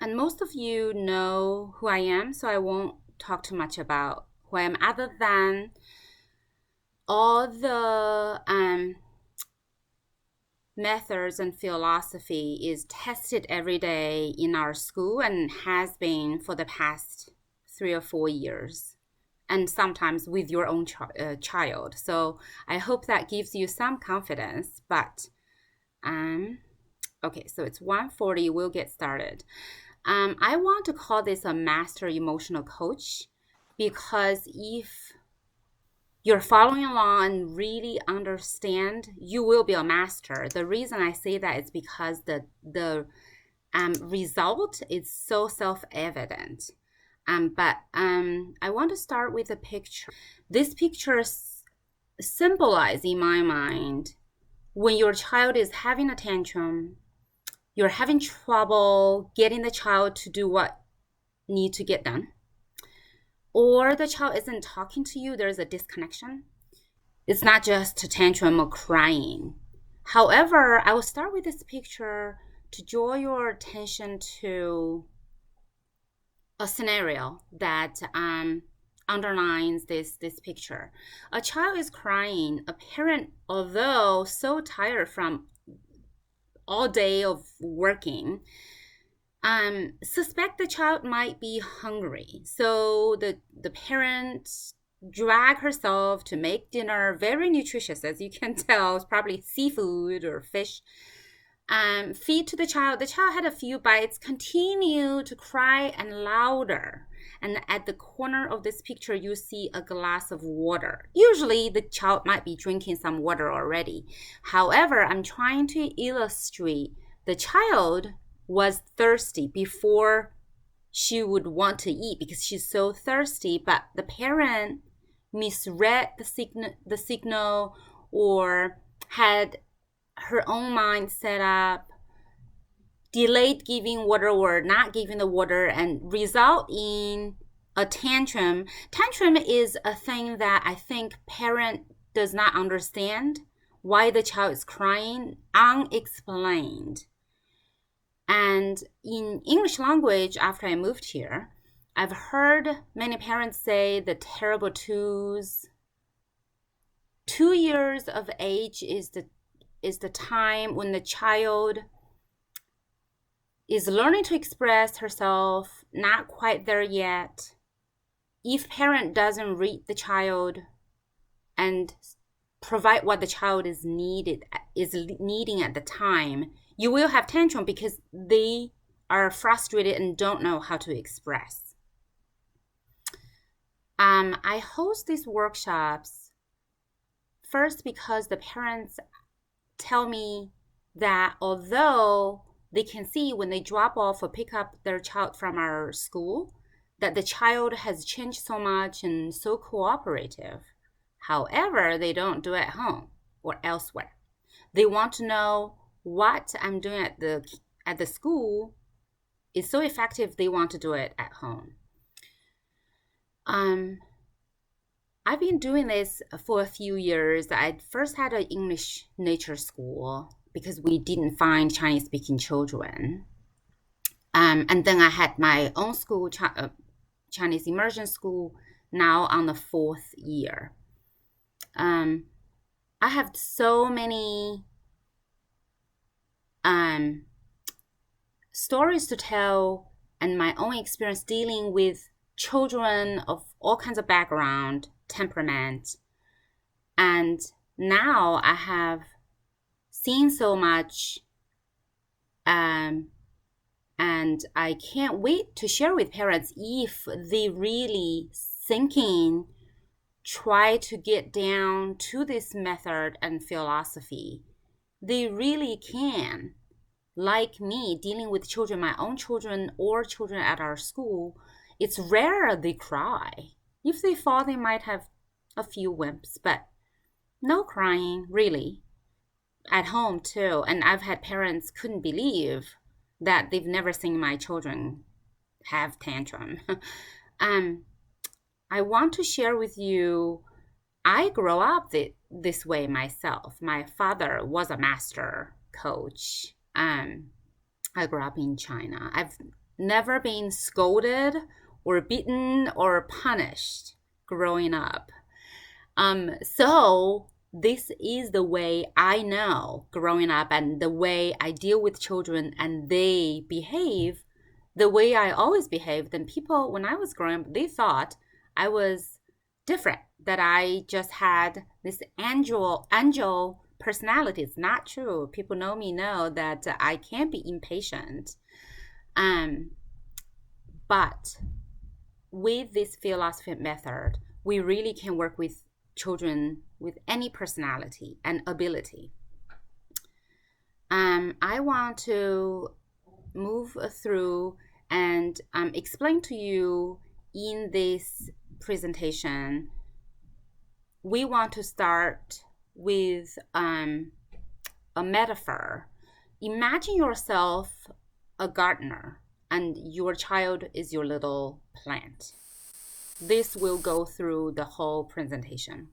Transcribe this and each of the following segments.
And most of you know who I am, so I won't talk too much about who I am, other than all the methods and philosophy is tested every day in our school and has been for the past 3 or 4 years, and sometimes with your own child. So I hope that gives you some confidence. But um, okay, so it's 1:40. We'll get started. I want to call this a master emotional coach because if you're following along and really understand, you will be a master. The reason I say that is because the result is so self-evident. But I want to start with a picture. This picture symbolizes in my mind when your child is having a tantrum, you're having trouble getting the child to do what need to get done, or the child isn't talking to you, there's a disconnection. It's not just a tantrum or crying. However, I will start with this picture to draw your attention to a scenario that underlines this picture. A child is crying. A parent, although so tired from all day of working, suspect the child might be hungry. So the parent drag herself to make dinner very nutritious, as you can tell. It's probably seafood or fish. Feed to the child. The child had a few bites, continue to cry and louder. And at the corner of this picture, you see a glass of water. Usually the child might be drinking some water already. However, I'm trying to illustrate the child was thirsty before she would want to eat because she's so thirsty, but the parent misread the signal or had her own mind set up, delayed giving water or not giving the water, and result in a tantrum. Tantrum is a thing that I think parent does not understand why the child is crying unexplained. And in English language, after I moved here, I've heard many parents say the terrible twos. 2 years of age is the time when the child is learning to express herself, not quite there yet. If parent doesn't read the child and provide what the child is needing at the time, you will have tantrum because they are frustrated and don't know how to express. I host these workshops first because the parents tell me that although they can see when they drop off or pick up their child from our school that the child has changed so much and so cooperative, however, they don't do it at home or elsewhere. They want to know what I'm doing at the school is so effective. They want to do it at home. I've been doing this for a few years. I first had an English nature school because we didn't find Chinese speaking children. And then I had my own school, Chinese immersion school, now on the 4th year. I have so many stories to tell and my own experience dealing with children of all kinds of background, temperament. And now I have seen so much, and I can't wait to share with parents if they really thinking, try to get down to this method and philosophy. They really can. Like me, dealing with children, my own children or children at our school, it's rare they cry. If they fall, they might have a few wimps, but no crying, really. At home, too. And I've had parents couldn't believe that they've never seen my children have tantrum. I want to share with you, I grew up this way myself. My father was a master coach. I grew up in China. never been scolded or beaten or punished growing up. So this is the way I know growing up, and the way I deal with children, and they behave the way I always behaved. And people, when I was growing up, they thought I was different, that I just had this angel personality. It's not true. People know me, know that I can be impatient. But with this philosophy method, we really can work with children with any personality and ability. I want to move through and explain to you in this presentation. We want to start with a metaphor. Imagine yourself a gardener and your child is your little plant. This will go through the whole presentation.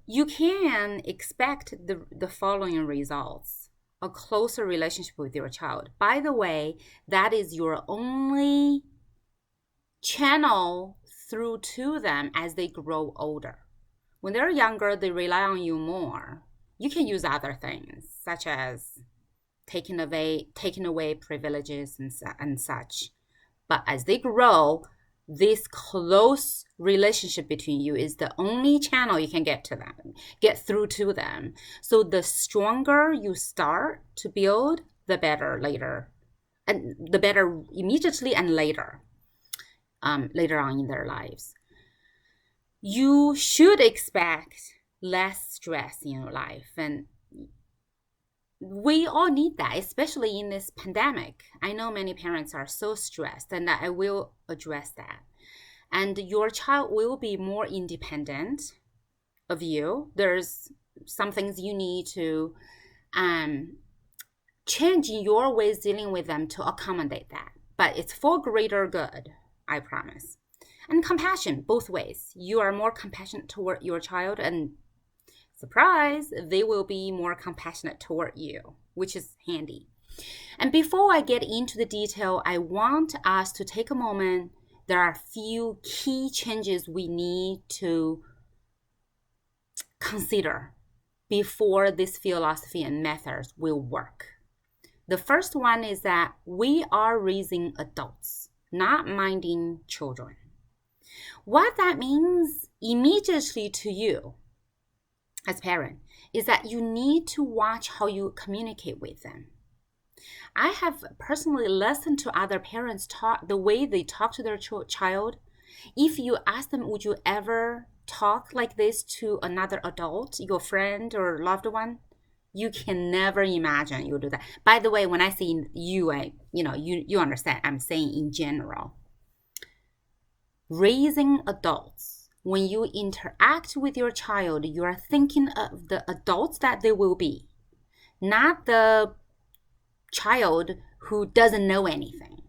You can expect the following results: a closer relationship with your child. By the way, that is your only channel through to them as they grow older. When they're younger, they rely on you more. You can use other things, such as taking away privileges and such. But as they grow, this close relationship between you is the only channel you can get through to them. So the stronger you start to build, the better later, and the better immediately and later on in their lives. You should expect less stress in your life, and we all need that, especially in this pandemic. I know many parents are so stressed, and I will address that. And your child will be more independent of you. There's some things you need to change in your ways dealing with them to accommodate that. But it's for greater good, I promise. And compassion, both ways. You are more compassionate toward your child, and surprise, they will be more compassionate toward you, which is handy. And before I get into the detail, I want us to take a moment. There are a few key changes we need to consider before this philosophy and methods will work. The first one is that we are raising adults, not minding children. What that means immediately to you as parent is that you need to watch how you communicate with them. I have personally listened to other parents talk, the way they talk to their child. If you ask them, would you ever talk like this to another adult, your friend or loved one? You can never imagine you'll do that. By the way, when I say you, you understand, I'm saying in general. Raising adults, when you interact with your child, you are thinking of the adults that they will be, not the child who doesn't know anything.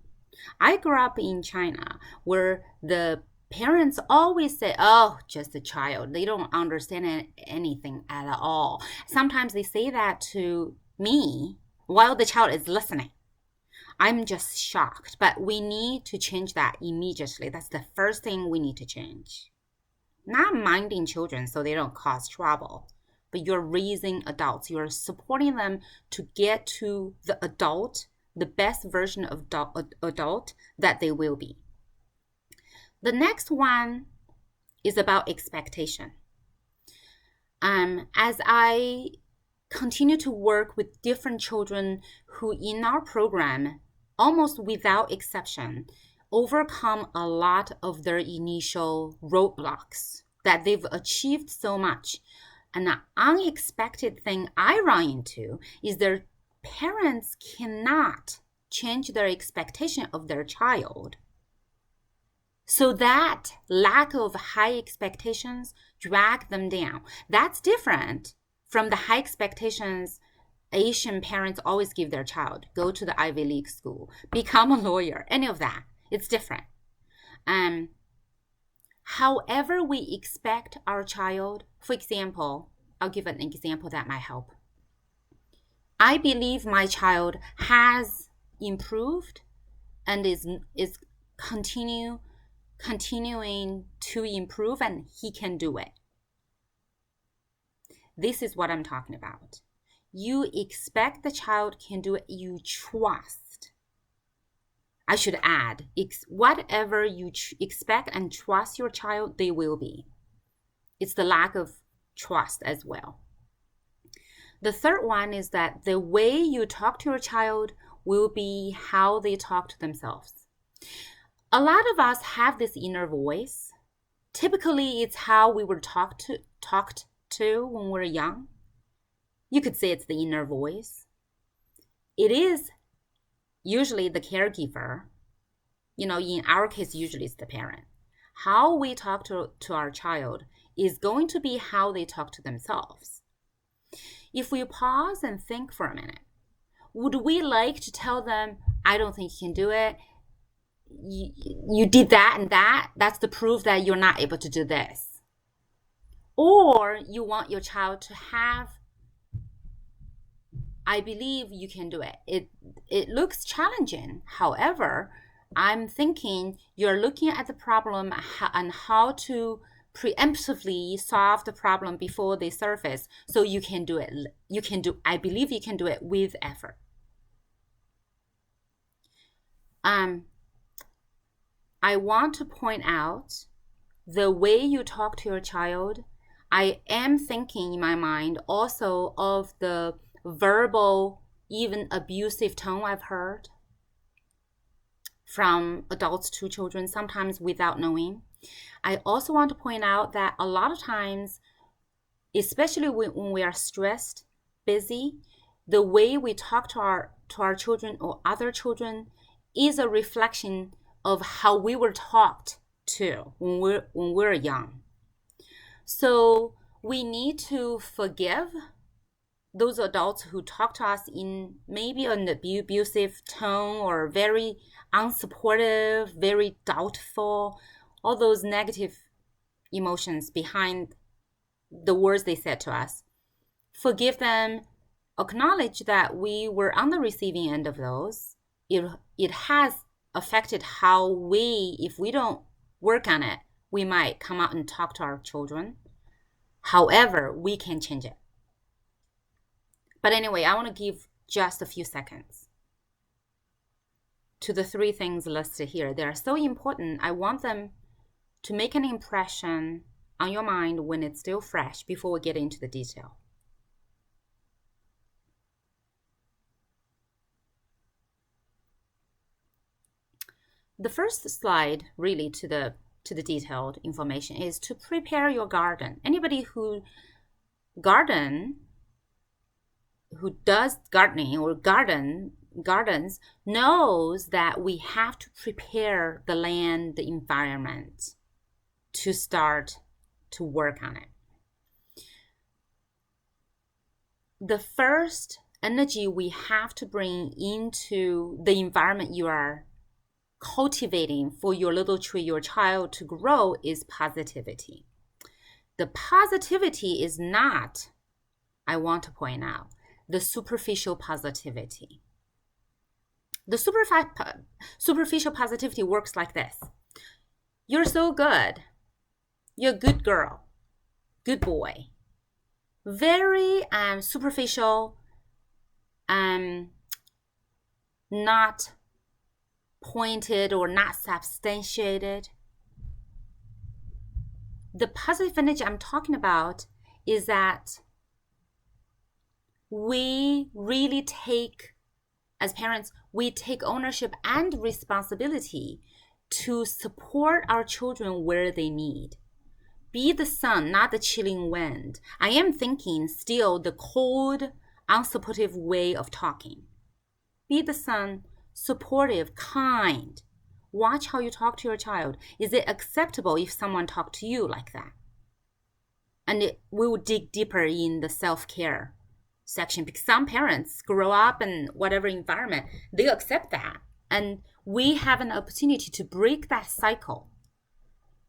I grew up in China where the parents always say, oh, just a child. They don't understand anything at all. Sometimes they say that to me while the child is listening. I'm just shocked, but we need to change that immediately. That's the first thing we need to change. Not minding children so they don't cause trouble, but you're raising adults. You're supporting them to get to the adult, the best version of adult that they will be. The next one is about expectation. As I continue to work with different children who in our program, almost without exception, overcome a lot of their initial roadblocks that they've achieved so much. An unexpected thing I run into is their parents cannot change their expectation of their child. So that lack of high expectations drag them down. That's different from the high expectations Asian parents always give their child. Go to the Ivy League school, become a lawyer, any of that. It's different. However we expect our child, for example, I'll give an example that might help. I believe my child has improved and is continuing to improve, and he can do it. This is what I'm talking about. You expect the child can do it. You trust. I should add, whatever you expect and trust your child, they will be. It's the lack of trust as well. The third one is that the way you talk to your child will be how they talk to themselves. A lot of us have this inner voice. Typically, it's how we were talked to when we were young. You could say it's the inner voice. It is usually the caregiver. In our case, usually it's the parent. How we talk to our child is going to be how they talk to themselves. If we pause and think for a minute, would we like to tell them, I don't think you can do it. You did that and that. That's the proof that you're not able to do this. Or you want your child to have, I believe you can do it. It looks challenging. However, I'm thinking you're looking at the problem and how to preemptively solve the problem before they surface, so you can do it. I believe you can do it with effort. I want to point out the way you talk to your child. I am thinking in my mind also of the verbal, even abusive tone I've heard from adults to children, sometimes without knowing. I also want to point out that a lot of times, especially when we are stressed, busy, the way we talk to our children or other children is a reflection of how we were talked to when we're young. So we need to forgive those adults who talk to us in maybe an abusive tone or very unsupportive, very doubtful, all those negative emotions behind the words they said to us. Forgive them, acknowledge that we were on the receiving end of those. It has affected how if we don't work on it, we might come out and talk to our children. However, we can change it. But anyway, I want to give just a few seconds to the 3 things listed here. They are so important. I want them to make an impression on your mind when it's still fresh before we get into the detail. The first slide, really to the detailed information, is to prepare your garden. Anybody who does gardening or gardens knows that we have to prepare the land, the environment to start to work on it. The first energy we have to bring into the environment you are cultivating for your little tree, your child to grow, is positivity. The positivity is not, I want to point out, the superficial positivity. The superficial positivity works like this. You're so good. You're a good girl. Good boy. Very superficial, not pointed or not substantiated. The positive energy I'm talking about is that we really take, as parents, we take ownership and responsibility to support our children where they need. Be the sun, not the chilling wind. I am thinking still the cold, unsupportive way of talking. Be the sun, supportive, kind. Watch how you talk to your child. Is it acceptable if someone talked to you like that? And we will dig deeper in the self-care section, because some parents grow up in whatever environment, they accept that. And we have an opportunity to break that cycle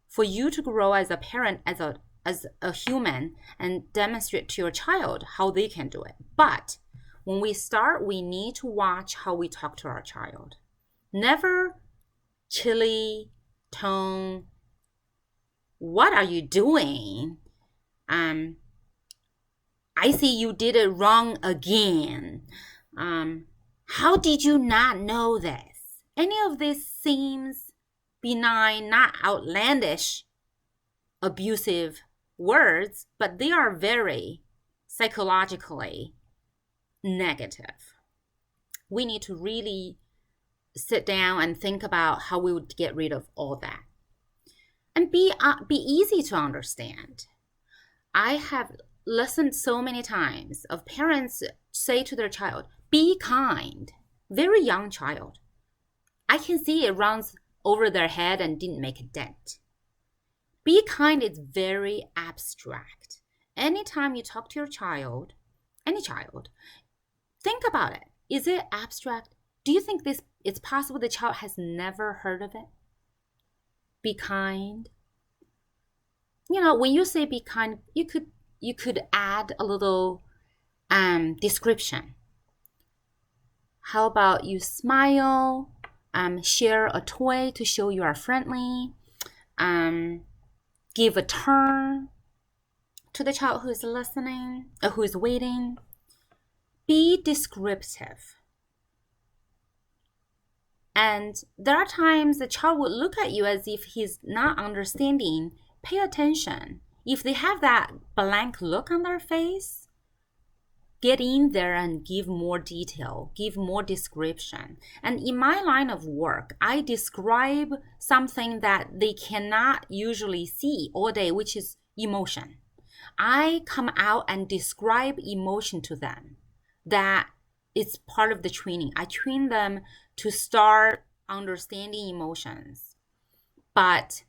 for you to grow as a parent, as a human, and demonstrate to your child how they can do it. But when we start, we need to watch how we talk to our child. Never chilly tone. What are you doing? I see you did it wrong again. How did you not know this? Any of this seems benign, not outlandish, abusive words, but they are very psychologically negative. We need to really sit down and think about how we would get rid of all that. And be easy to understand. I have listened so many times of parents say to their child, be kind. Very young child. I can see it runs over their head and didn't make a dent. Be kind is very abstract. Anytime you talk to your child, any child, think about it. Is it abstract? Do you think it's possible the child has never heard of it? Be kind. When you say be kind, you could add a little description. How about you smile, share a toy to show you are friendly, give a turn to the child who is listening, who is waiting. Be descriptive. And there are times the child would look at you as if he's not understanding. Pay attention. If they have that blank look on their face, get in there and give more detail, give more description. And in my line of work, I describe something that they cannot usually see all day, which is emotion. I come out and describe emotion to them. That it's part of the training. I train them to start understanding emotions. But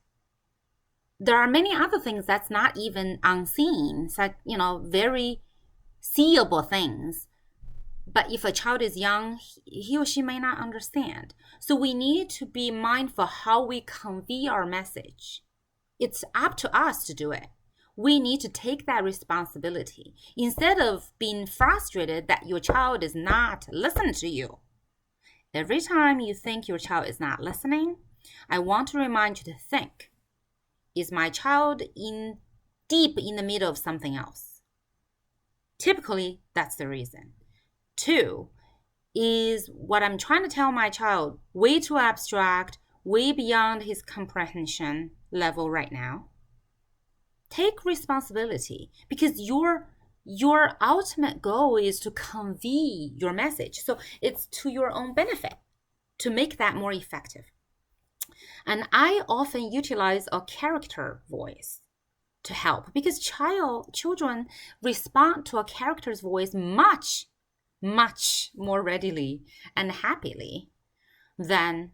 there are many other things that's not even unseen. It's like, very seeable things. But if a child is young, he or she may not understand. So we need to be mindful how we convey our message. It's up to us to do it. We need to take that responsibility. Instead of being frustrated that your child is not listening to you. Every time you think your child is not listening, I want to remind you to think, is my child deep in the middle of something else? Typically, that's the reason. 2, is what I'm trying to tell my child way too abstract, way beyond his comprehension level right now? Take responsibility, because your ultimate goal is to convey your message. So it's to your own benefit to make that more effective. And I often utilize a character voice to help, because children respond to a character's voice much, much more readily and happily than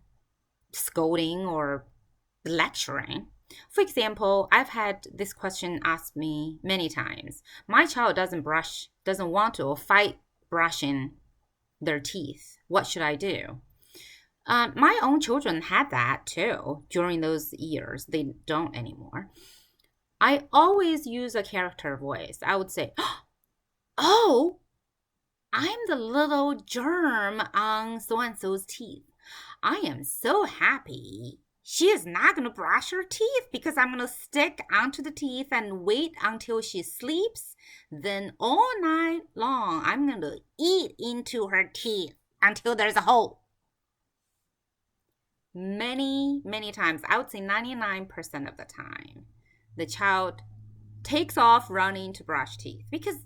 scolding or lecturing. For example, I've had this question asked me many times. My child doesn't want to, or fight brushing their teeth. What should I do? My own children had that too during those years. They don't anymore. I always use a character voice. I would say, oh, I'm the little germ on so-and-so's teeth. I am so happy. She is not going to brush her teeth because I'm going to stick onto the teeth and wait until she sleeps. Then all night long, I'm going to eat into her teeth until there's a hole. Many, many times, I would say 99% of the time, the child takes off running to brush teeth because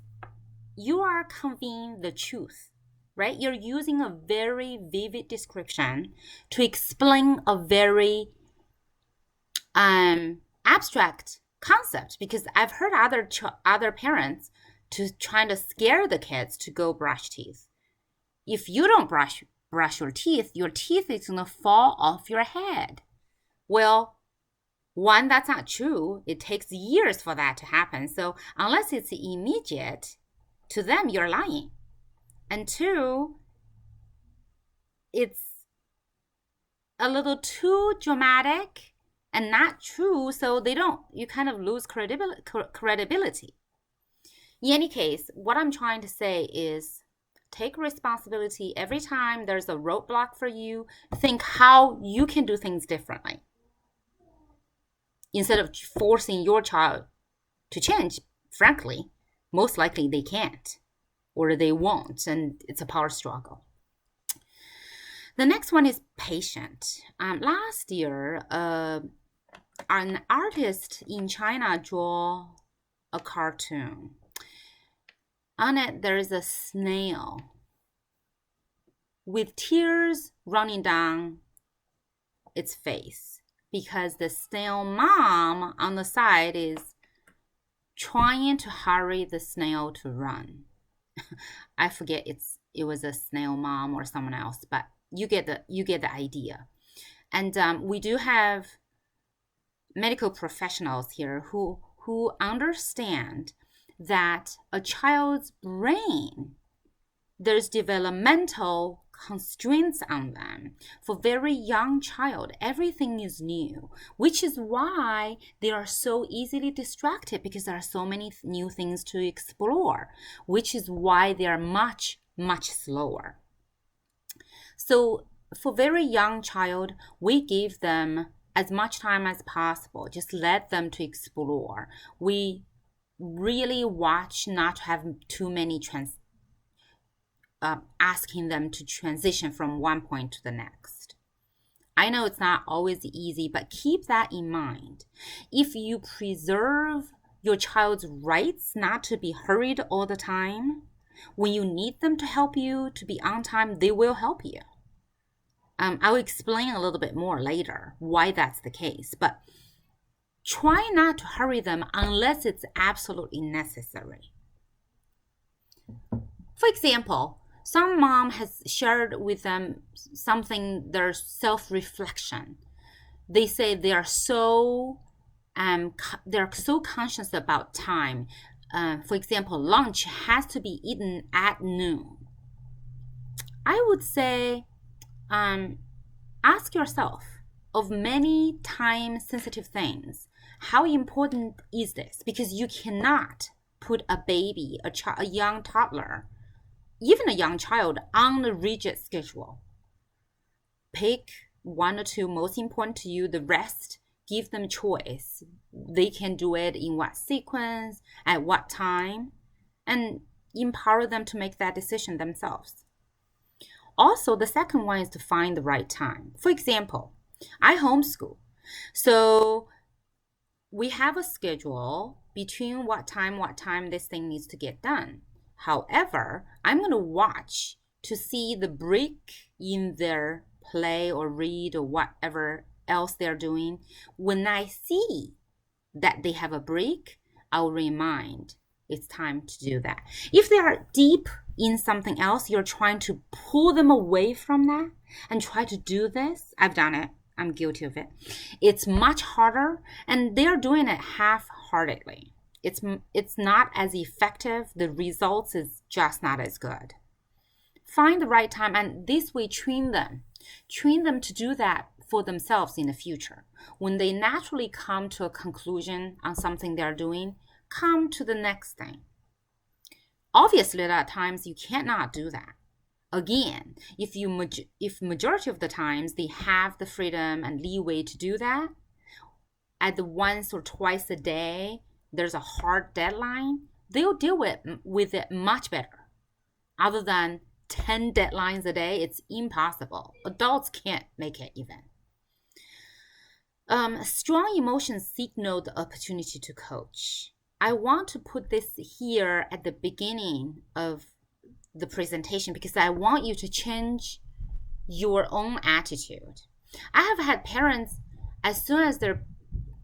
you are conveying the truth. Right? You're using a very vivid description to explain a very abstract concept, because I've heard other parents trying to scare the kids to go brush teeth. If you don't brush your teeth is going to fall off your head. Well, one, that's not true. It takes years for that to happen. So unless it's immediate, to them, you're lying. And 2, it's a little too dramatic and not true, so you kind of lose credibility. In any case, what I'm trying to say is, Take responsibility. Every time there's a roadblock for you, think how you can do things differently instead of forcing your child to change. Frankly, most likely they can't or they won't, and it's a power struggle. The next one is patient. Last year, an artist in China drew a cartoon. On it, there is a snail with tears running down its face because the snail mom on the side is trying to hurry the snail to run. I forget it was a snail mom or someone else, but you get the idea. And we do have medical professionals here who understand that a child's brain, there's developmental constraints on them. For very young child, everything is new, which is why they are so easily distracted because there are so many new things to explore, which is why they are much, much slower. So for very young child, we give them as much time as possible. Just let them to explore. We really watch not to have too many asking them to transition from one point to the next. I know it's not always easy, but keep that in mind. If you preserve your child's rights not to be hurried all the time, when you need them to help you to be on time, they will help you. I'll explain a little bit more later why that's the case, but try not to hurry them unless it's absolutely necessary. For example, some mom has shared with them something, their self-reflection. They say they're so conscious about time. For example, lunch has to be eaten at noon. I would say, ask yourself, of many time-sensitive things, how important is this? Because you cannot put a baby, a young toddler, even a young child on a rigid schedule. Pick one or two most important to you, the rest, give them choice. They can do it in what sequence, at what time, and empower them to make that decision themselves. Also, the second one is to find the right time. For example, I homeschool. So we have a schedule between what time this thing needs to get done. However, I'm going to watch to see the break in their play or read or whatever else they're doing. When I see that they have a break, I'll remind it's time to do that. If they are deep in something else, you're trying to pull them away from that and try to do this. I've done it. I'm guilty of it. It's much harder, and they're doing it half-heartedly. It's not as effective. The results is just not as good. Find the right time, and this way train them to do that for themselves in the future. When they naturally come to a conclusion on something they're doing, come to the next thing. Obviously, at times you cannot do that. Again, if majority of the times they have the freedom and leeway to do that, at the once or twice a day, there's a hard deadline, they'll deal with it much better. Other than 10 deadlines a day, it's impossible. Adults can't make it even. Strong emotions signal the opportunity to coach. I want to put this here at the beginning of the presentation because I want you to change your own attitude. I have had parents, as soon as their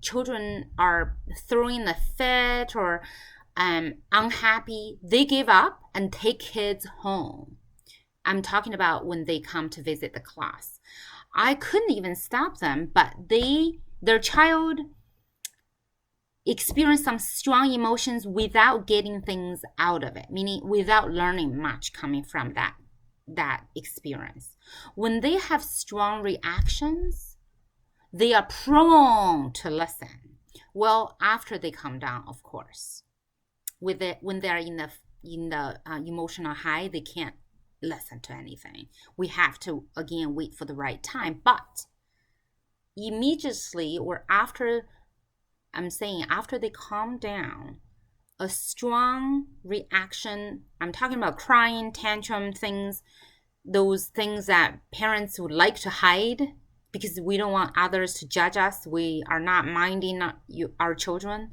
children are throwing a fit or unhappy, they give up and take kids home. I'm talking about when they come to visit the class. I couldn't even stop them, but their child experienced some strong emotions without getting things out of it, meaning without learning much coming from that experience. When they have strong reactions, they are prone to listen. Well, after they come down, of course. When they're in the emotional high, they can't listen to anything. We have to, again, wait for the right time. But immediately or after, I'm saying after they calm down, a strong reaction, I'm talking about crying, tantrum things, those things that parents would like to hide because we don't want others to judge us. We are not minding our children.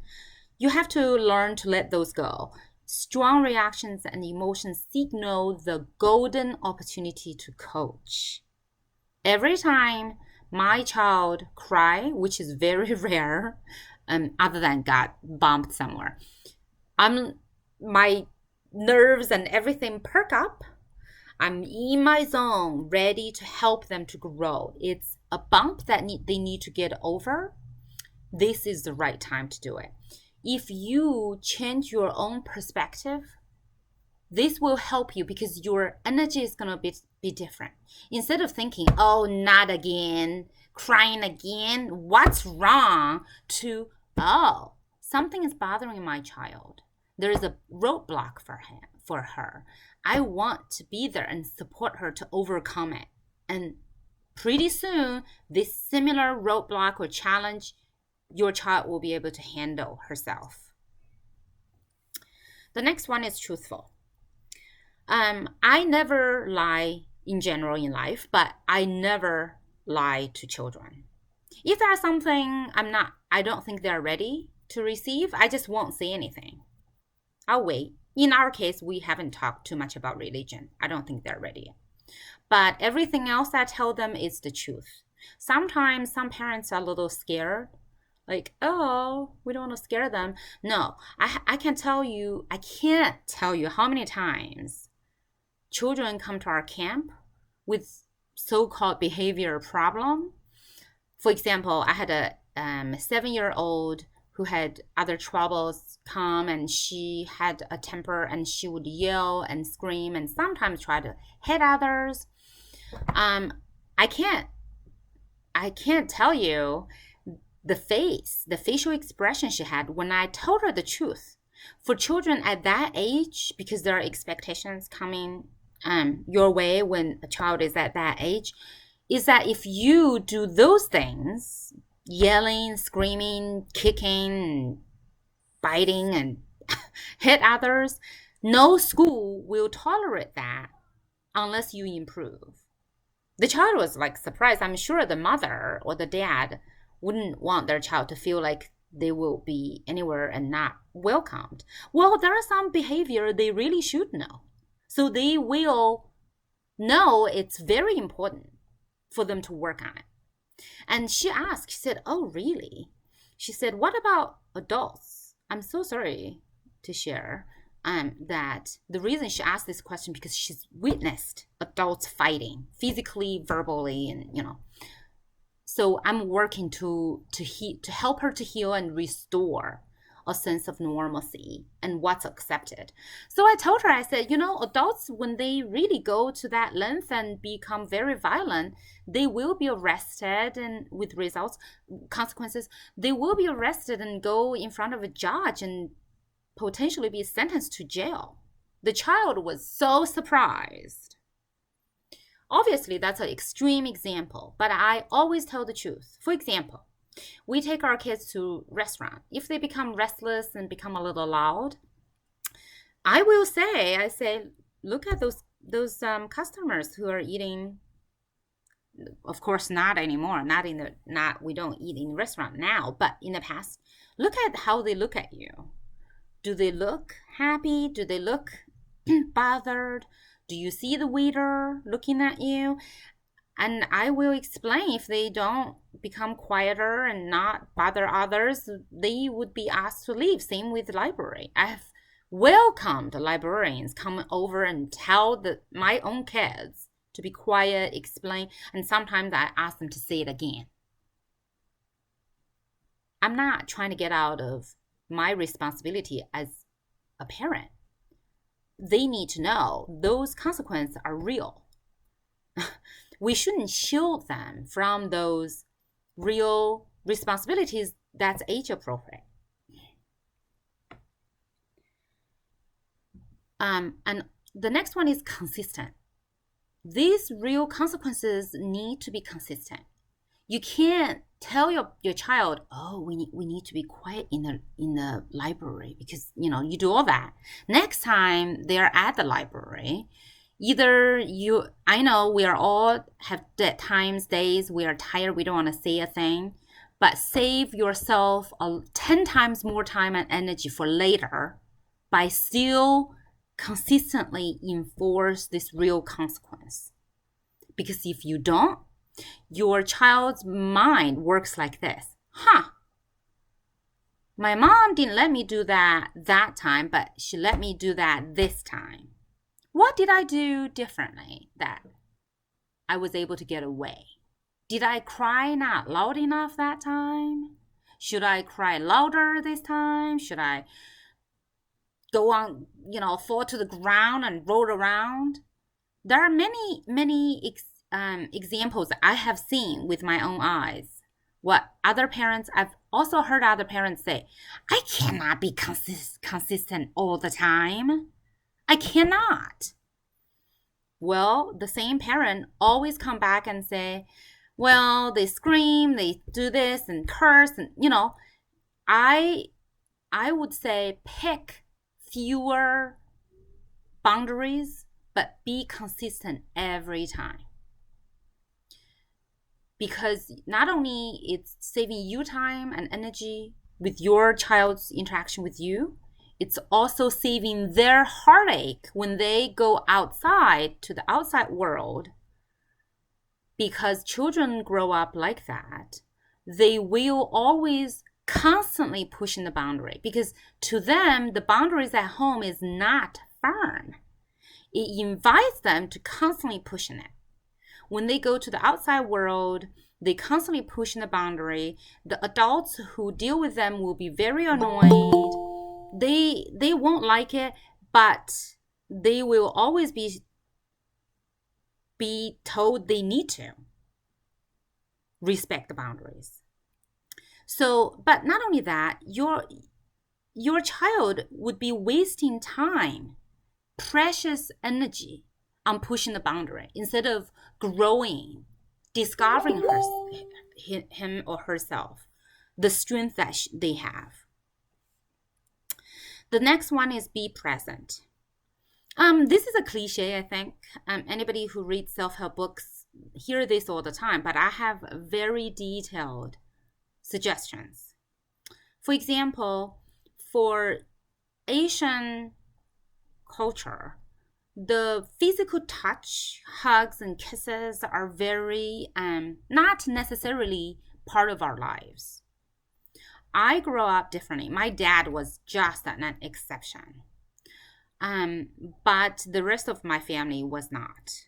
You have to learn to let those go. Strong reactions and emotions signal the golden opportunity to coach. Every time my child cry, which is very rare, other than got bumped somewhere, my nerves and everything perk up. I'm in my zone, ready to help them to grow. It's a bump that they need to get over. This is the right time to do it. If you change your own perspective, this will help you because your energy is going to be different. Instead of thinking, oh, not again, crying again, what's wrong, to, oh, something is bothering my child. There is a roadblock for her. I want to be there and support her to overcome it. And pretty soon, this similar roadblock or challenge, your child will be able to handle herself. The next one is truthful. I never lie in general in life, but I never lie to children. If there's something I don't think they're ready to receive, I just won't say anything. I'll wait. In our case, we haven't talked too much about religion. I don't think they're ready. But everything else I tell them is the truth. Sometimes some parents are a little scared. Like, oh, we don't want to scare them. No, I can't tell you how many times children come to our camp with so-called behavior problem. For example, I had a 7-year-old who had other troubles come, and she had a temper and she would yell and scream and sometimes try to hit others. I can't tell you the facial expression she had when I told her the truth. For children at that age, because there are expectations coming your way when a child is at that age, is that if you do those things, yelling, screaming, kicking, biting, and hit others, no school will tolerate that unless you improve. The child was like surprised. I'm sure the mother or the dad wouldn't want their child to feel like they will be anywhere and not welcomed. Well, there are some behavior they really should know. So they will know it's very important for them to work on it. And she asked, she said, oh, really? She said, what about adults? I'm so sorry to share that the reason she asked this question because she's witnessed adults fighting physically, verbally, and So I'm working to help her to heal and restore a sense of normalcy and what's accepted. So I told her, I said, adults, when they really go to that length and become very violent, they will be arrested, and with consequences, they will be arrested and go in front of a judge and potentially be sentenced to jail. The child was so surprised. Obviously, that's an extreme example, but I always tell the truth. For example, we take our kids to restaurant. If they become restless and become a little loud, I say, look at those customers who are eating. Of course, not anymore. We don't eat in the restaurant now, but in the past, look at how they look at you. Do they look happy? Do they look bothered? Do you see the waiter looking at you? And I will explain if they don't become quieter and not bother others, they would be asked to leave. Same with the library. I have welcomed librarians come over and tell my own kids to be quiet, explain, and sometimes I ask them to say it again. I'm not trying to get out of my responsibility as a parent. They need to know those consequences are real. We shouldn't shield them from those real responsibilities that's age appropriate. And the next one is consistent. these real consequences need to be consistent. You can't tell your child, oh, we need to be quiet in the library, because you do all that. Next time they're at the library, either I know we are all have times, days we are tired, we don't want to say a thing, but save yourself 10 times more time and energy for later by still consistently enforce this real consequence. Because if you don't, your child's mind works like this. My mom didn't let me do that time, but she let me do that this time. What did I do differently that I was able to get away? Did I cry not loud enough that time? Should I cry louder this time? Should I go on, fall to the ground and roll around? There are many examples that I have seen with my own eyes. I've also heard other parents say, I cannot be consistent all the time. I cannot. Well, the same parent always come back and say, well, they scream, they do this and curse, and I would say pick fewer boundaries, but be consistent every time. Because not only it's saving you time and energy with your child's interaction with you, it's also saving their heartache when they go outside to the outside world. Because children grow up like that, they will always constantly pushing the boundary, because to them, the boundaries at home is not firm. It invites them to constantly pushing it. When they go to the outside world, they constantly pushing the boundary. The adults who deal with them will be very annoyed. They won't like it, but they will always be told they need to respect the boundaries. So, but not only that, your child would be wasting time, precious energy on pushing the boundary instead of growing, discovering him or herself, the strength that they have. The next one is be present. This is a cliche, I think. Anybody who reads self-help books hear this all the time, but I have very detailed suggestions. For example, for Asian culture, the physical touch, hugs and kisses are very not necessarily part of our lives. I grew up differently. My dad was just an exception. But the rest of my family was not.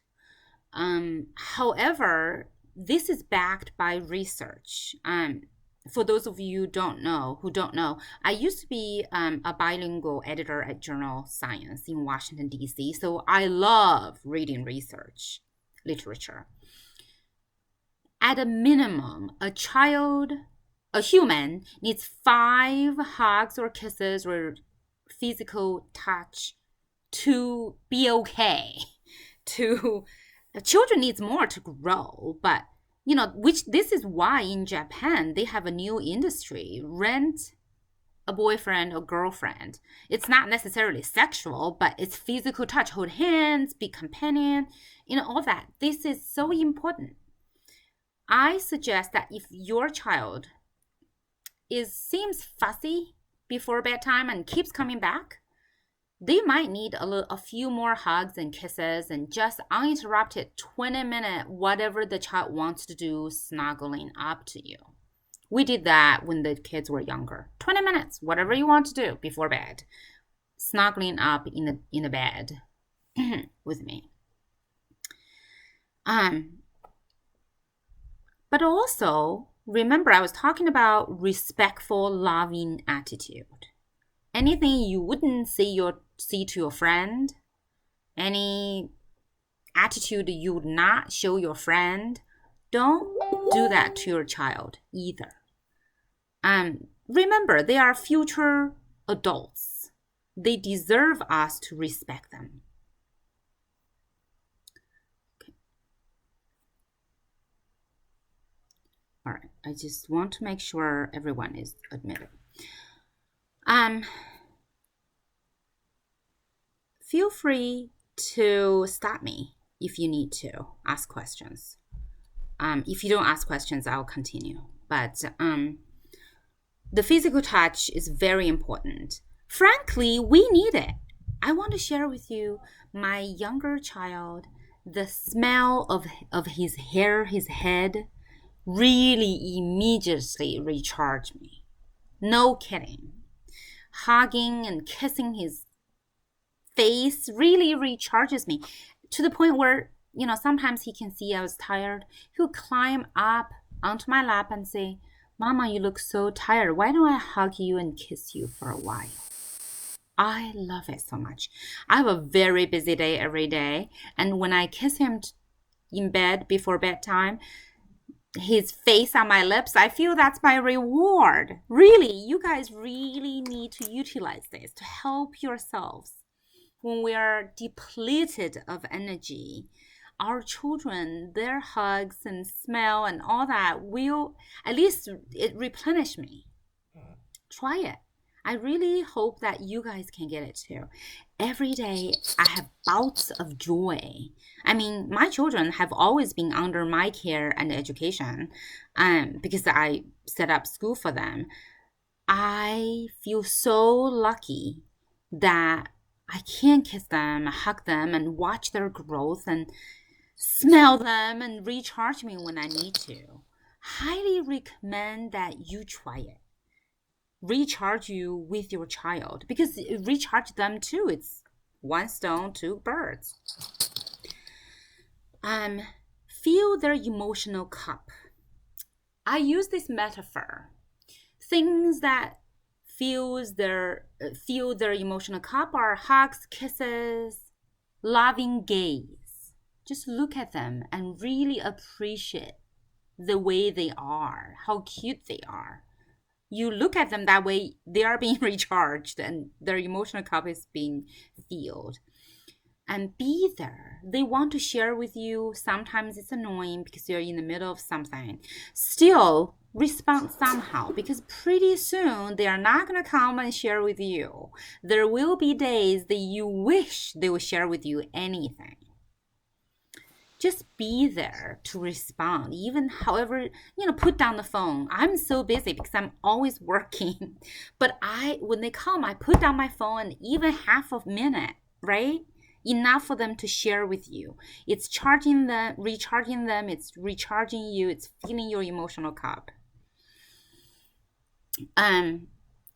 However, this is backed by research. For those of you who don't know, I used to be a bilingual editor at Journal Science in Washington, D.C., so I love reading research literature. At a minimum, a human needs 5 hugs or kisses or physical touch to be okay. Children needs more to grow, but this is why in Japan they have a new industry, rent a boyfriend or girlfriend. It's not necessarily sexual, but it's physical touch, hold hands, be companion, all that. This is so important. I suggest that if your child seems fussy before bedtime and keeps coming back, they might need a few more hugs and kisses and just uninterrupted 20-minute whatever the child wants to do, snuggling up to you. We did that when the kids were younger. 20 minutes, whatever you want to do before bed, snuggling up in the bed with me. But also, remember I was talking about respectful, loving attitude. Anything you wouldn't say to your friend, any attitude you would not show your friend, don't do that to your child either. Remember, they are future adults. They deserve us to respect them. Okay. I just want to make sure everyone is admitted. Feel free to stop me if you need to ask questions. If you don't ask questions, I'll continue. But the physical touch is very important. Frankly, we need it. I want to share with you my younger child, the smell of his hair, his head, really immediately recharged me. No kidding. Hugging and kissing his face really recharges me to the point where, sometimes he can see I was tired. He'll climb up onto my lap and say, Mama, you look so tired. Why don't I hug you and kiss you for a while? I love it so much. I have a very busy day every day. And when I kiss him in bed before bedtime, his face on my lips, I feel that's my reward. Really, you guys really need to utilize this to help yourselves. When we are depleted of energy, our children, their hugs and smell and all that will, at least it replenish me. Try it. I really hope that you guys can get it too. Every day I have bouts of joy. I mean, my children have always been under my care and education because I set up school for them. I feel so lucky that I can kiss them, hug them, and watch their growth and smell them and recharge me when I need to. Highly recommend that you try it. Recharge you with your child because recharge them too. It's one stone, two birds. Fill their emotional cup. I use this metaphor. Things that fill their emotional cup are hugs, kisses, loving gaze. Just look at them and really appreciate the way they are, how cute they are. You look at them that way, they are being recharged and their emotional cup is being filled. And be there. They want to share with you. Sometimes it's annoying because you're in the middle of something. Still, respond somehow because pretty soon they are not going to come and share with you. There will be days that you wish they would share with you anything. Just be there to respond, even however, put down the phone. I'm so busy because I'm always working. But when they come, I put down my phone and even half a minute, right? Enough for them to share with you. It's charging them, recharging them. It's recharging you. It's filling your emotional cup.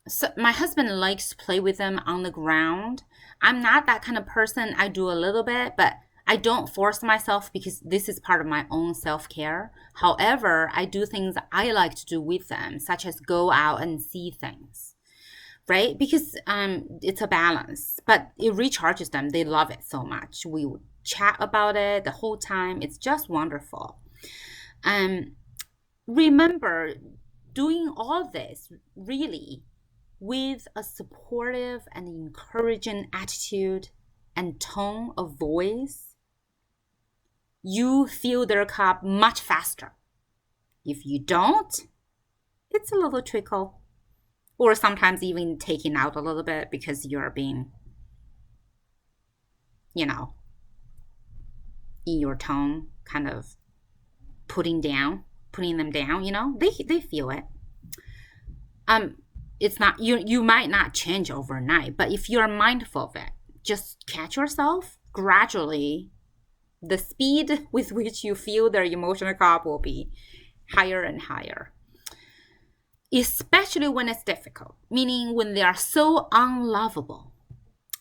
So my husband likes to play with them on the ground. I'm not that kind of person. I do a little bit, but I don't force myself because this is part of my own self-care. However, I do things I like to do with them, such as go out and see things, right? Because it's a balance, but it recharges them. They love it so much. We would chat about it the whole time. It's just wonderful. Remember, doing all this really with a supportive and encouraging attitude and tone of voice, you fill their cup much faster. If you don't, it's a little trickle. Or sometimes even taking out a little bit because you're being, in your tone, kind of putting them down, they feel it. It's not, you might not change overnight, but if you're mindful of it, just catch yourself gradually. The speed with which you feel their emotional cup will be higher and higher. Especially when it's difficult, meaning when they are so unlovable.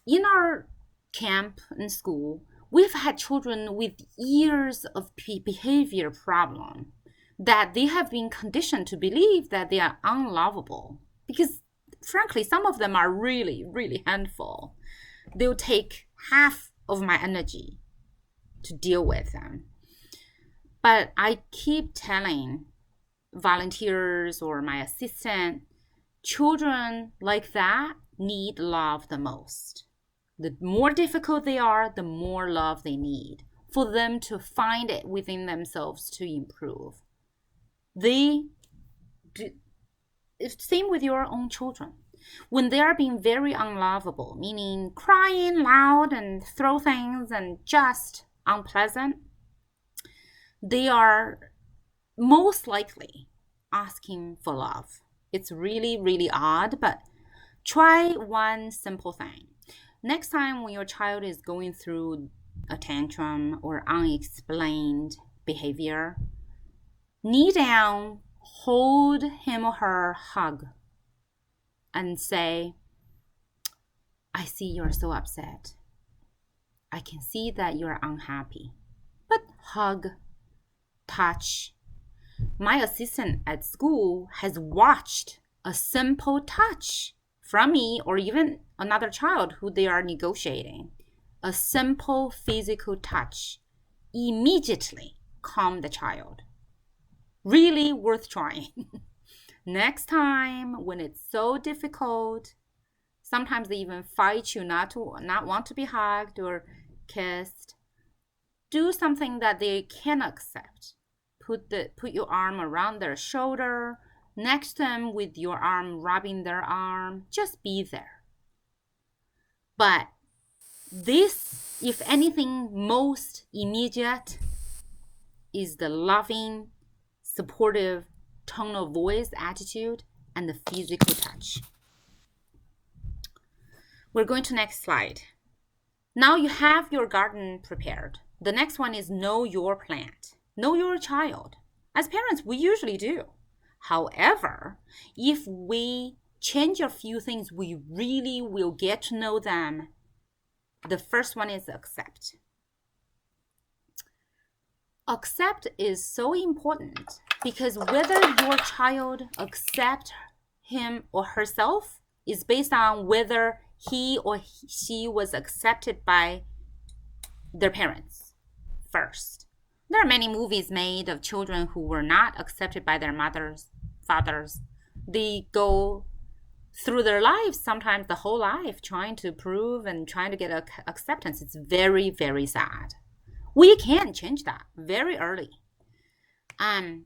In our camp and school, we've had children with years of behavior problem that they have been conditioned to believe that they are unlovable because, frankly, some of them are really, really handful. They'll take half of my energy to deal with them. But I keep telling volunteers or my assistant, children like that need love the most. The more difficult they are, the more love they need for them to find it within themselves to improve. They Same with your own children. When they are being very unlovable, meaning crying loud and throw things and just unpleasant, they are most likely asking for love. It's really, really odd, but try one simple thing. Next time when your child is going through a tantrum or unexplained behavior, kneel down, hold him or her, hug, and say, I see you're so upset. I can see that you're unhappy. But hug, touch. My assistant at school has watched a simple touch from me or even another child who they are negotiating. A simple physical touch immediately calm the child. Really worth trying. Next time when it's so difficult, sometimes they even fight you not want to be hugged or kissed. Do something that they can accept. Put your arm around their shoulder, next to them with your arm rubbing their arm. Just be there. But this, if anything, most immediate is the loving, supportive tone of voice, attitude, and the physical touch. We're going to next slide. Now you have your garden prepared. The next one is know your plant. Know your child. As parents, we usually do. However, if we change a few things, we really will get to know them. The first one is accept. Accept is so important because whether your child accepts him or herself is based on whether he or she was accepted by their parents first. There are many movies made of children who were not accepted by their mothers, fathers. They go through their lives, sometimes the whole life, trying to prove and trying to get acceptance. It's very, very sad. We can change that very early. I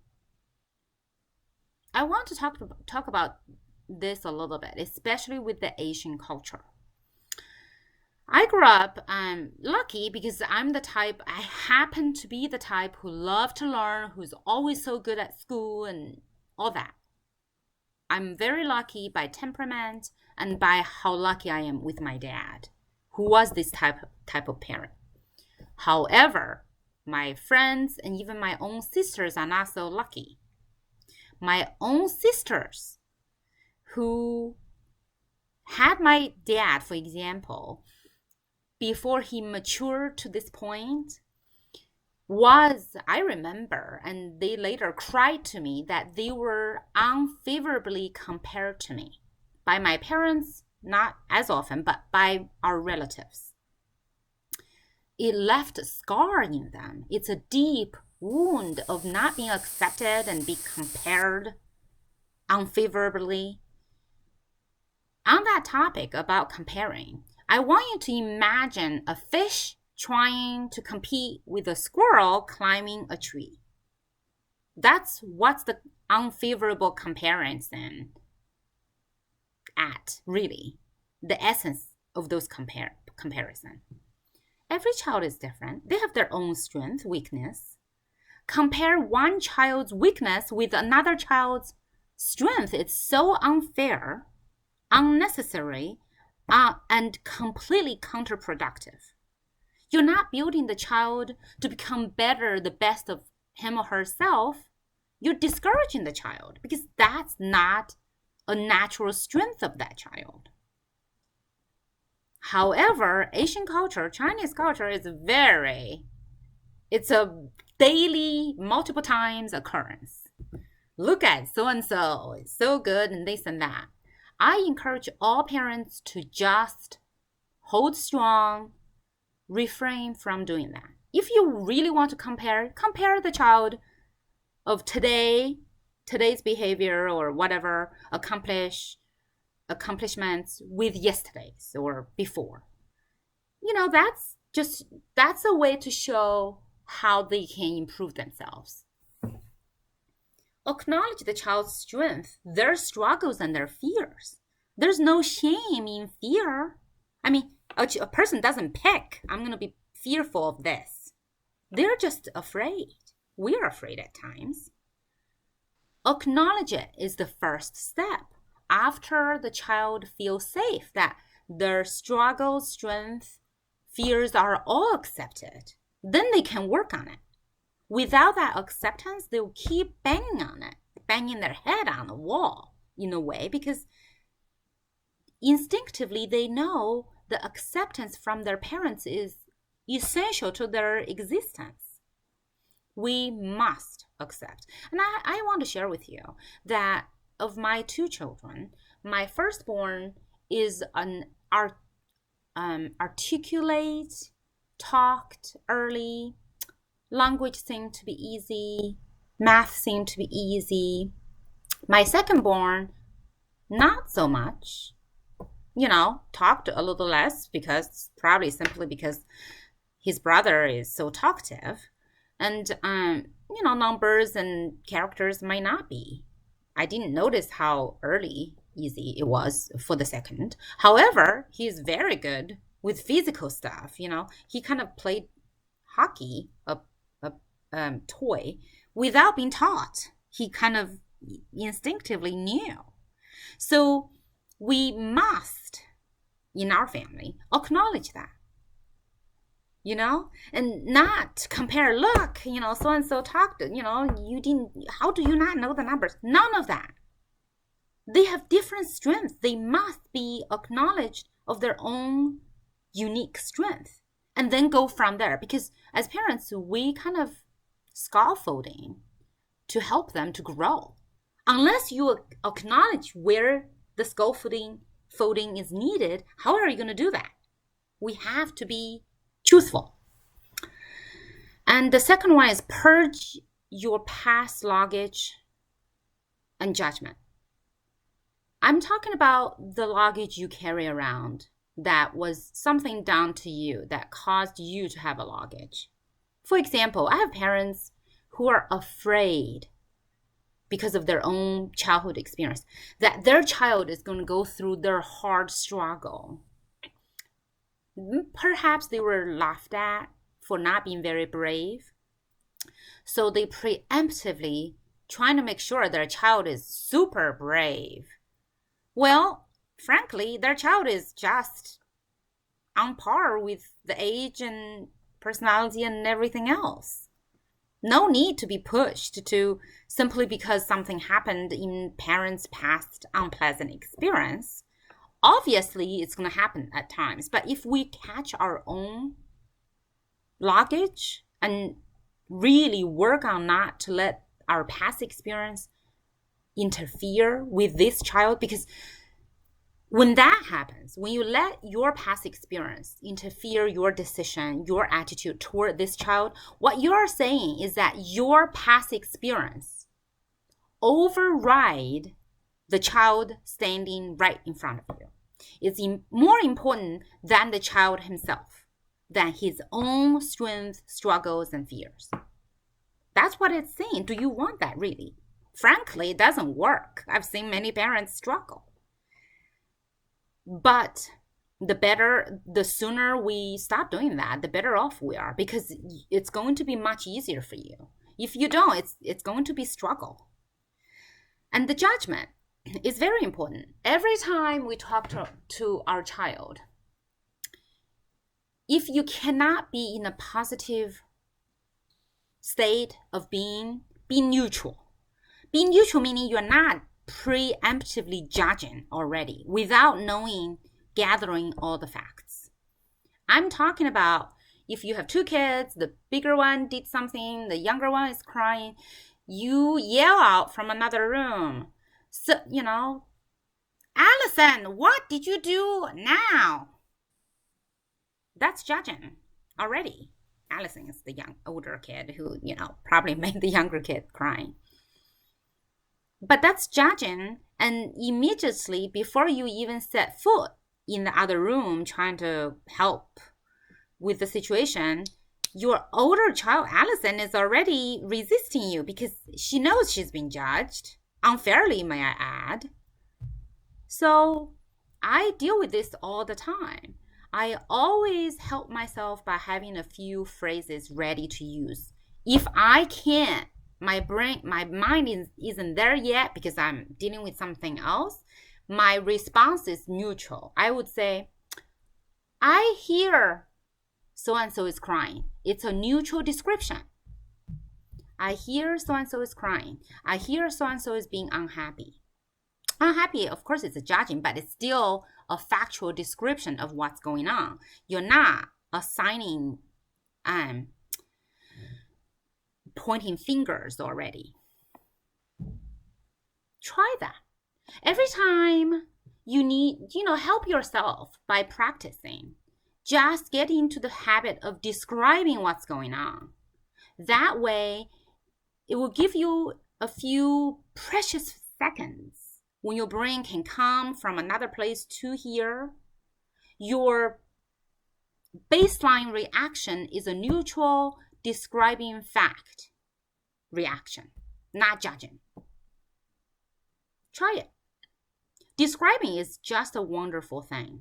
want to talk about this a little bit, especially with the Asian culture. I grew up lucky because I happen to be the type who love to learn, who's always so good at school and all that. I'm very lucky by temperament and by how lucky I am with my dad, who was this type of parent. However, my friends and even my own sisters are not so lucky. My own sisters who had my dad, for example, before he matured to this point, I remember, and they later cried to me that they were unfavorably compared to me by my parents, not as often, but by our relatives. It left a scar in them. It's a deep wound of not being accepted and be compared unfavorably. On that topic about comparing, I want you to imagine a fish trying to compete with a squirrel climbing a tree. That's what's the unfavorable comparison at, really, the essence of those comparison. Every child is different. They have their own strength, weakness. Compare one child's weakness with another child's strength. It's so unfair, unnecessary, and completely counterproductive. You're not building the child to become better, the best of him or herself. You're discouraging the child because that's not a natural strength of that child. However, Asian culture, Chinese culture it's a daily, multiple times occurrence. Look at so-and-so, it's so good and this and that. I encourage all parents to just hold strong, refrain from doing that. If you really want to compare the child of today's behavior or whatever accomplishments with yesterday's or before. That's a way to show how they can improve themselves. Acknowledge the child's strength, their struggles, and their fears. There's no shame in fear. I mean, a person doesn't pick, I'm going to be fearful of this. They're just afraid. We're afraid at times. Acknowledge it is the first step. After the child feels safe that their struggles, strength, fears are all accepted, then they can work on it. Without that acceptance, they'll keep banging on it, banging their head on the wall in a way, because instinctively they know the acceptance from their parents is essential to their existence. We must accept. And I want to share with you that of my 2 children, my firstborn is an articulate, talked early, language seemed to be easy, math seemed to be easy. My secondborn, not so much, talked a little less, because probably simply because his brother is so talkative. And, numbers and characters might not be. I didn't notice how easy it was for the second. However, he's very good with physical stuff. He kind of played hockey, a toy, without being taught. He kind of instinctively knew. So we must, in our family, acknowledge that. And not compare, look, so-and-so talked, how do you not know the numbers? None of that. They have different strengths. They must be acknowledged of their own unique strength, and then go from there. Because as parents, we kind of scaffolding to help them to grow. Unless you acknowledge where the scaffolding is needed, how are you going to do that? We have to be truthful. And the second one is purge your past luggage and judgment. I'm talking about the luggage you carry around that was something done to you that caused you to have a luggage. For example, I have parents who are afraid, because of their own childhood experience, that their child is going to go through their hard struggle. Perhaps they were laughed at for not being very brave. So they preemptively trying to make sure their child is super brave. Well, frankly, their child is just on par with the age and personality and everything else. No need to be pushed to simply because something happened in parents' past unpleasant experience. Obviously, it's going to happen at times. But if we catch our own luggage and really work on not to let our past experience interfere with this child, because when that happens, when you let your past experience interfere your decision, your attitude toward this child, what you're saying is that your past experience override the child standing right in front of you. It's more important than the child himself, than his own strength, struggles, and fears. That's what it's saying. Do you want that really? Frankly, it doesn't work. I've seen many parents struggle. But the sooner we stop doing that, the better off we are, because it's going to be much easier for you. If you don't, it's going to be struggle. And the judgment is very important. Every time we talk to our child, if you cannot be in a positive state of being neutral. Being neutral meaning you're not preemptively judging already without knowing, gathering all the facts. I'm talking about if you have 2 kids, the bigger one did something, the younger one is crying, you yell out from another room. So, Allison, what did you do now? That's judging already. Allison is the older kid who, probably made the younger kid crying. But that's judging, and immediately before you even set foot in the other room trying to help with the situation, your older child, Allison, is already resisting you because she knows she's been judged, unfairly, may I add. So I deal with this all the time. I always help myself by having a few phrases ready to use. If I can't, my mind isn't there yet because I'm dealing with something else, my response is neutral. I would say, I hear so-and-so is crying. It's a neutral description. I hear so-and-so is crying. I hear so-and-so is being unhappy. Unhappy, of course, it's a judging, but it's still a factual description of what's going on. You're not assigning, pointing fingers already. Try that. Every time you need, help yourself by practicing. Just get into the habit of describing what's going on. That way, it will give you a few precious seconds when your brain can come from another place to here. Your baseline reaction is a neutral, describing fact reaction, not judging. Try it. Describing is just a wonderful thing.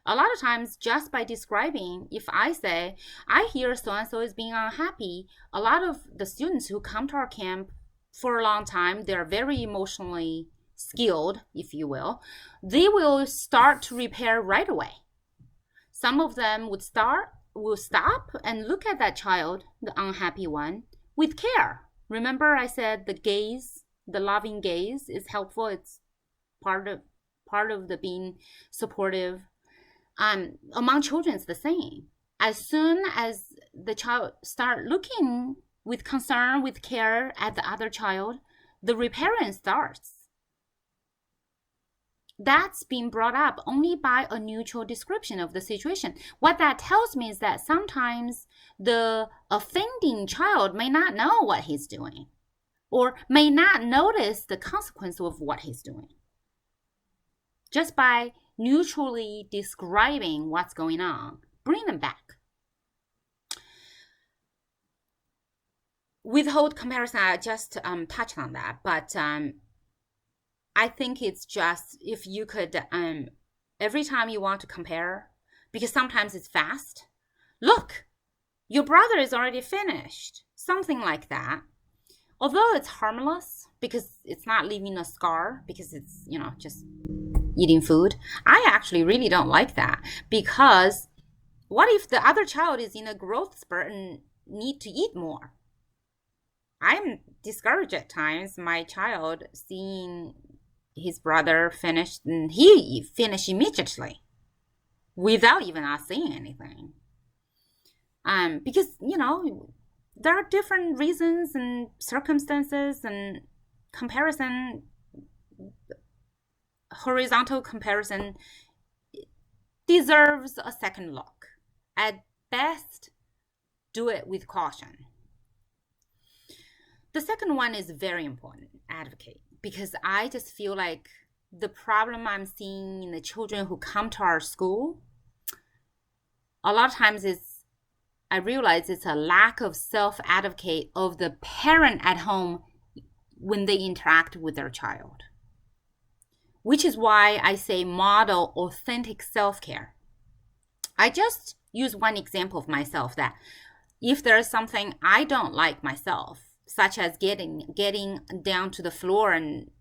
A lot of times, just by describing, if I say, I hear so-and-so is being unhappy, a lot of the students who come to our camp for a long time, they're very emotionally skilled, if you will. They will start to repair right away. Some of them will stop and look at that child, the unhappy one, with care. Remember I said the gaze, the loving gaze is helpful. It's part of the being supportive. Among children, it's the same. As soon as the child start looking with concern, with care at the other child, the repairing starts. That's being brought up only by a neutral description of the situation. What that tells me is that sometimes the offending child may not know what he's doing or may not notice the consequence of what he's doing. Just by neutrally describing what's going on, bring them back. Withhold comparison, I just touched on that, but I think it's just if you could, every time you want to compare, because sometimes it's fast, look, your brother is already finished, something like that. Although it's harmless because it's not leaving a scar, because it's, just eating food. I actually really don't like that, because what if the other child is in a growth spurt and need to eat more? I'm discouraged at times, my child seeing his brother finished, and he finished immediately without even us saying anything. Because, there are different reasons and circumstances, and comparison, horizontal comparison deserves a second look. At best, do it with caution. The second one is very important, advocate, because I just feel like the problem I'm seeing in the children who come to our school, a lot of times I realize it's a lack of self-advocate of the parent at home when they interact with their child. Which is why I say model authentic self-care. I just use one example of myself, that if there is something I don't like myself, such as getting down to the floor and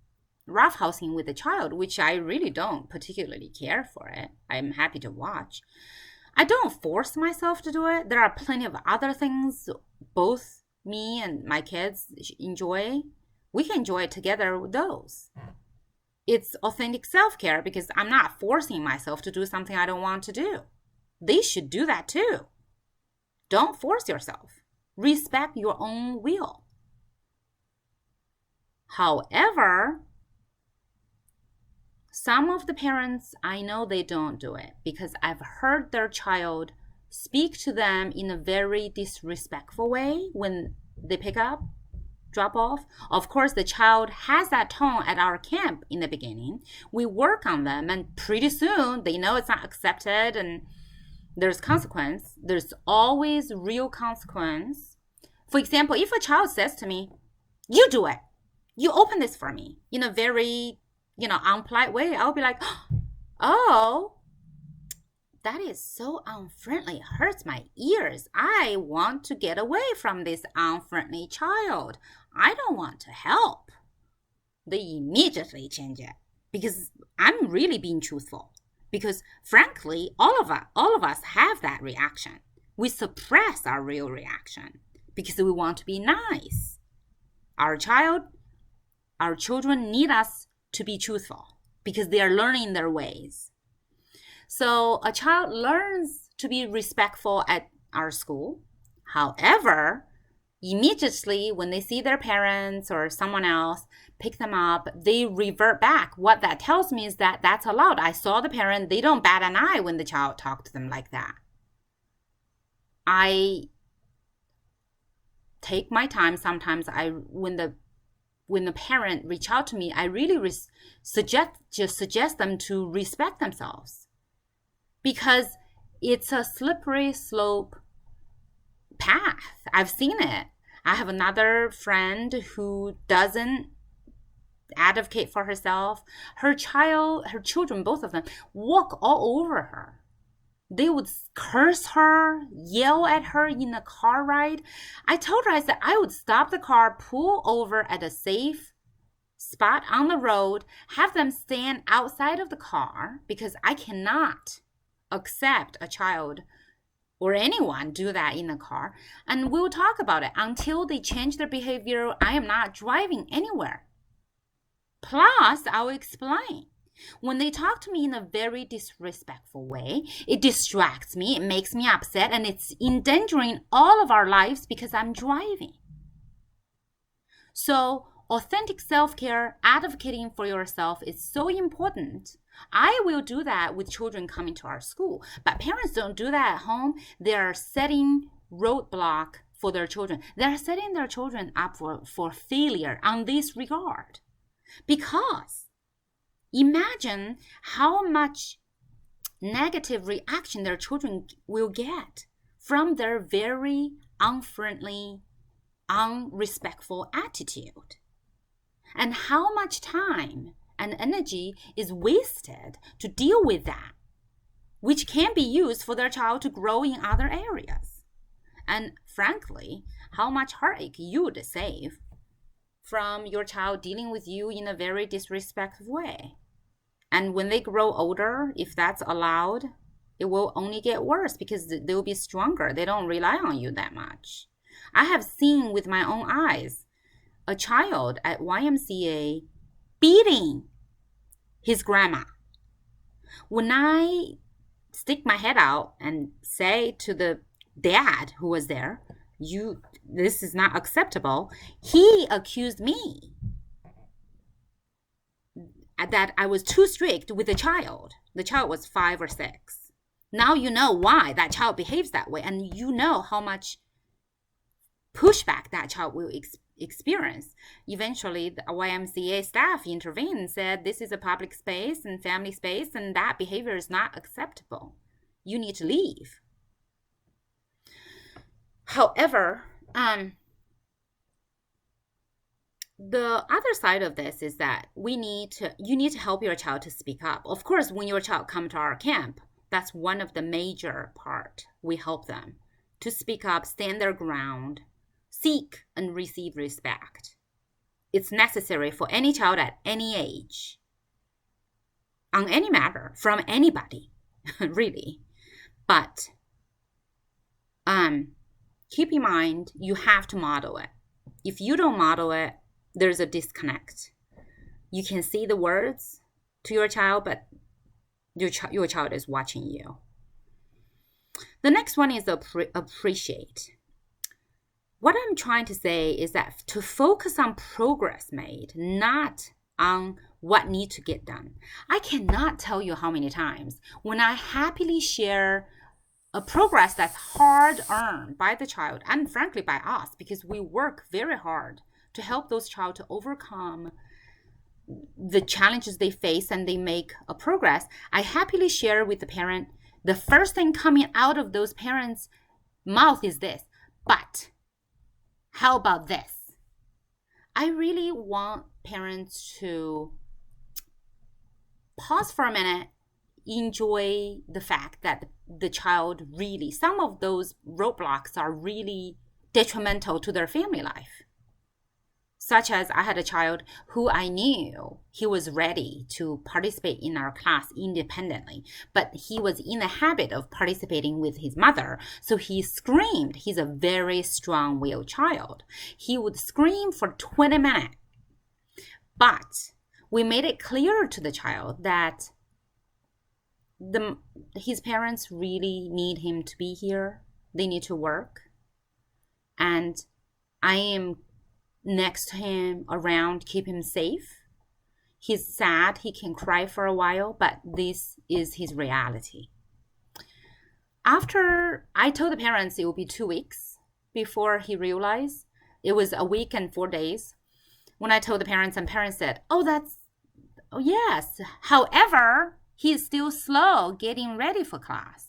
roughhousing with a child, which I really don't particularly care for it. I'm happy to watch. I don't force myself to do it. There are plenty of other things both me and my kids enjoy. We can enjoy it together with those. It's authentic self-care because I'm not forcing myself to do something I don't want to do. They should do that too. Don't force yourself. Respect your own will. However, some of the parents, I know they don't do it because I've heard their child speak to them in a very disrespectful way when they pick up, drop off. Of course, the child has that tone at our camp in the beginning. We work on them, and pretty soon they know it's not accepted, and There's consequence. There's always real consequence. For example, if a child says to me, you do it, you open this for me, in a very, unpolite way, I'll be like, oh, that is so unfriendly. It hurts my ears. I want to get away from this unfriendly child. I don't want to help. They immediately change it because I'm really being truthful. Because frankly, all of us have that reaction. We suppress our real reaction because we want to be nice. Our children need us to be truthful because they are learning their ways. So a child learns to be respectful at our school. However, immediately when they see their parents or someone else pick them up, they revert back. What that tells me is that that's allowed. I saw the parent, they don't bat an eye when the child talked to them like that. I take my time. Sometimes when the parent reach out to me, I really suggest them to respect themselves, because it's a slippery slope path. I've seen it. I have another friend who doesn't advocate for herself. Her children, both of them, walk all over her. They would curse her, yell at her in a car ride. I told her, I said, I would stop the car, pull over at a safe spot on the road, have them stand outside of the car, because I cannot accept a child or anyone do that in a car. And we'll talk about it. Until they change their behavior, I am not driving anywhere. Plus, I'll explain. When they talk to me in a very disrespectful way, it distracts me, it makes me upset, and it's endangering all of our lives because I'm driving. So, authentic self-care, advocating for yourself is so important. I will do that with children coming to our school, but parents don't do that at home. They're setting roadblock for their children. They're setting their children up for failure on this regard. Because imagine how much negative reaction their children will get from their very unfriendly, unrespectful attitude. And how much time and energy is wasted to deal with that, which can be used for their child to grow in other areas. And frankly, how much heartache you would save from your child dealing with you in a very disrespectful way. And when they grow older, if that's allowed, it will only get worse because they'll be stronger. They don't rely on you that much. I have seen with my own eyes a child at YMCA beating his grandma. When I stick my head out and say to the dad who was there, this is not acceptable, he accused me that I was too strict with the child. The child was 5 or 6. Now you know why that child behaves that way, and you know how much pushback that child will experience. Eventually, the YMCA staff intervened and said, this is a public space and family space, and that behavior is not acceptable. You need to leave. However, the other side of this is that you need to help your child to speak up. Of course, when your child come to our camp, that's one of the major part. We help them to speak up, stand their ground, seek and receive respect. It's necessary for any child at any age, on any matter, from anybody, really. But keep in mind, you have to model it. If you don't model it, there's a disconnect. You can see the words to your child, but your child is watching you. The next one is appreciate. What I'm trying to say is that to focus on progress made, not on what needs to get done. I cannot tell you how many times when I happily share a progress that's hard earned by the child and frankly by us, because we work very hard to help those child to overcome the challenges they face and they make a progress. I happily share with the parent, the first thing coming out of those parents' mouth is this, but how about this? I really want parents to pause for a minute, enjoy the fact that the child really, some of those roadblocks are really detrimental to their family life. Such as I had a child who I knew he was ready to participate in our class independently, but he was in the habit of participating with his mother. So he screamed. He's a very strong-willed child. He would scream for 20 minutes. But we made it clear to the child that his parents really need him to be here. They need to work. And I am next to him, around, keep him safe. He's sad, he can cry for a while, but this is his reality. After I told the parents it would be 2 weeks before he realized, it was a week and 4 days. When I told the parents, and parents said, oh, yes. However, he is still slow getting ready for class.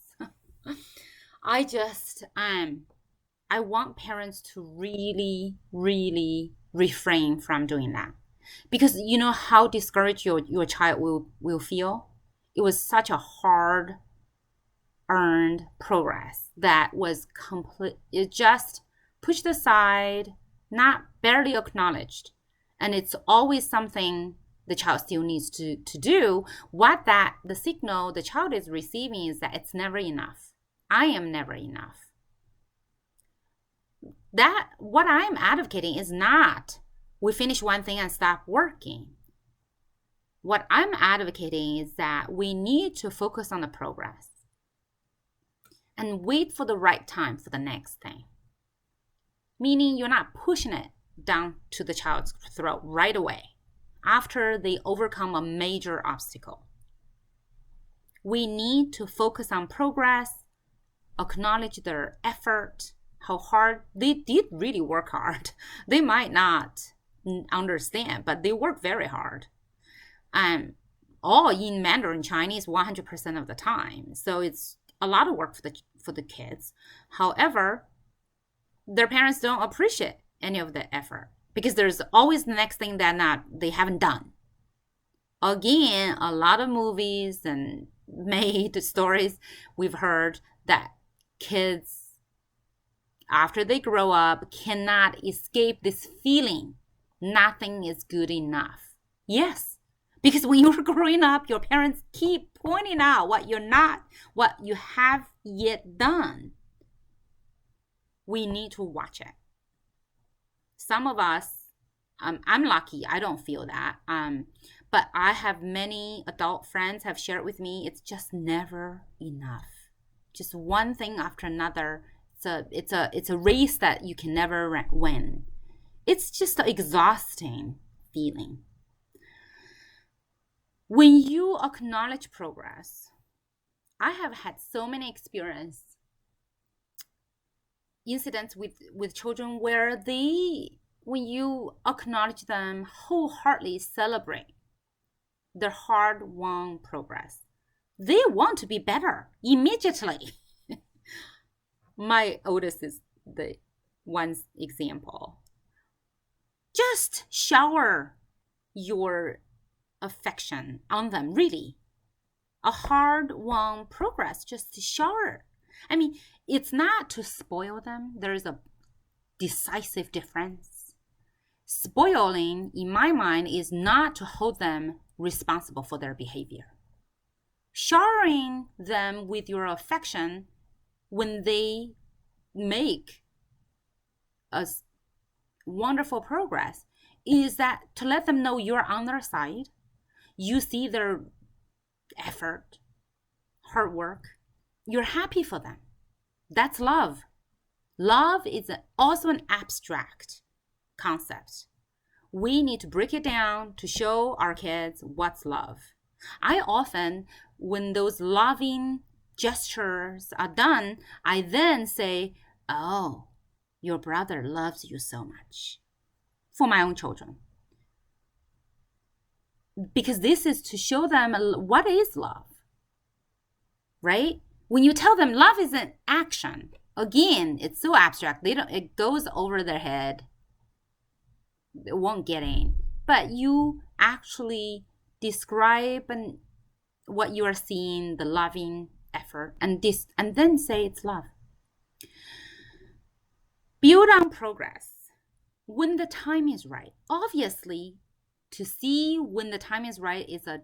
I want parents to really, really refrain from doing that. Because you know how discouraged your child will feel? It was such a hard earned progress that was complete. It just pushed aside, not barely acknowledged. And it's always something the child still needs to do. The signal the child is receiving is that it's never enough. I am never enough. That what I'm advocating is not we finish one thing and stop working. What I'm advocating is that we need to focus on the progress and wait for the right time for the next thing. Meaning you're not pushing it down to the child's throat right away after they overcome a major obstacle. We need to focus on progress, acknowledge their effort, how hard they did really work hard. They might not understand, but they work very hard. All in Mandarin Chinese 100% of the time. So it's a lot of work for the kids. However, their parents don't appreciate any of the effort because there's always the next thing that they haven't done. Again, a lot of movies and made stories we've heard that kids after they grow up cannot escape this feeling nothing is good enough. Yes, because when you're growing up, your parents keep pointing out what you have yet done. We need to watch it. Some of us, I'm lucky, I don't feel that. But I have many adult friends have shared with me, it's just never enough. Just one thing after another. It's a race that you can never win. It's just an exhausting feeling. When you acknowledge progress, I have had so many incidents with children where when you acknowledge them, wholeheartedly celebrate their hard-won progress, they want to be better immediately. My oldest is the one example. Just shower your affection on them, really. A hard-won progress, just to shower. I mean, it's not to spoil them. There is a decisive difference. Spoiling, in my mind, is not to hold them responsible for their behavior. Showering them with your affection when they make a wonderful progress is that to let them know you're on their side. You see their effort, hard work. You're happy for them. That's love. Love is also an abstract concept. We need to break it down to show our kids what's love. I often, when those loving gestures are done, I then say, oh, your brother loves you so much, for my own children. Because this is to show them what is love, right? When you tell them love is an action, again, it's so abstract. It goes over their head. It won't get in. But you actually describe what you are seeing, the loving effort, and then say it's love. Build on progress when the time is right. Obviously, to see when the time is right is a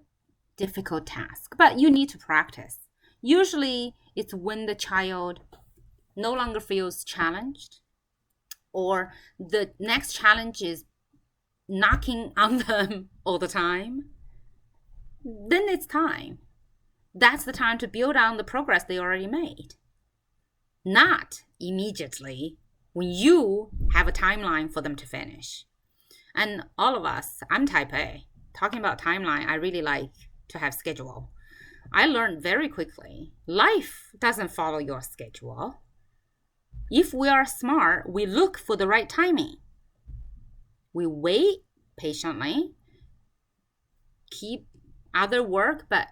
difficult task, but you need to practice. Usually, it's when the child no longer feels challenged, or the next challenge is knocking on them all the time. Then it's time. That's the time to build on the progress they already made. Not immediately when you have a timeline for them to finish. And all of us, I'm type A. Talking about timeline, I really like to have schedule. I learned very quickly, life doesn't follow your schedule. If we are smart, we look for the right timing. We wait patiently, keep other work, but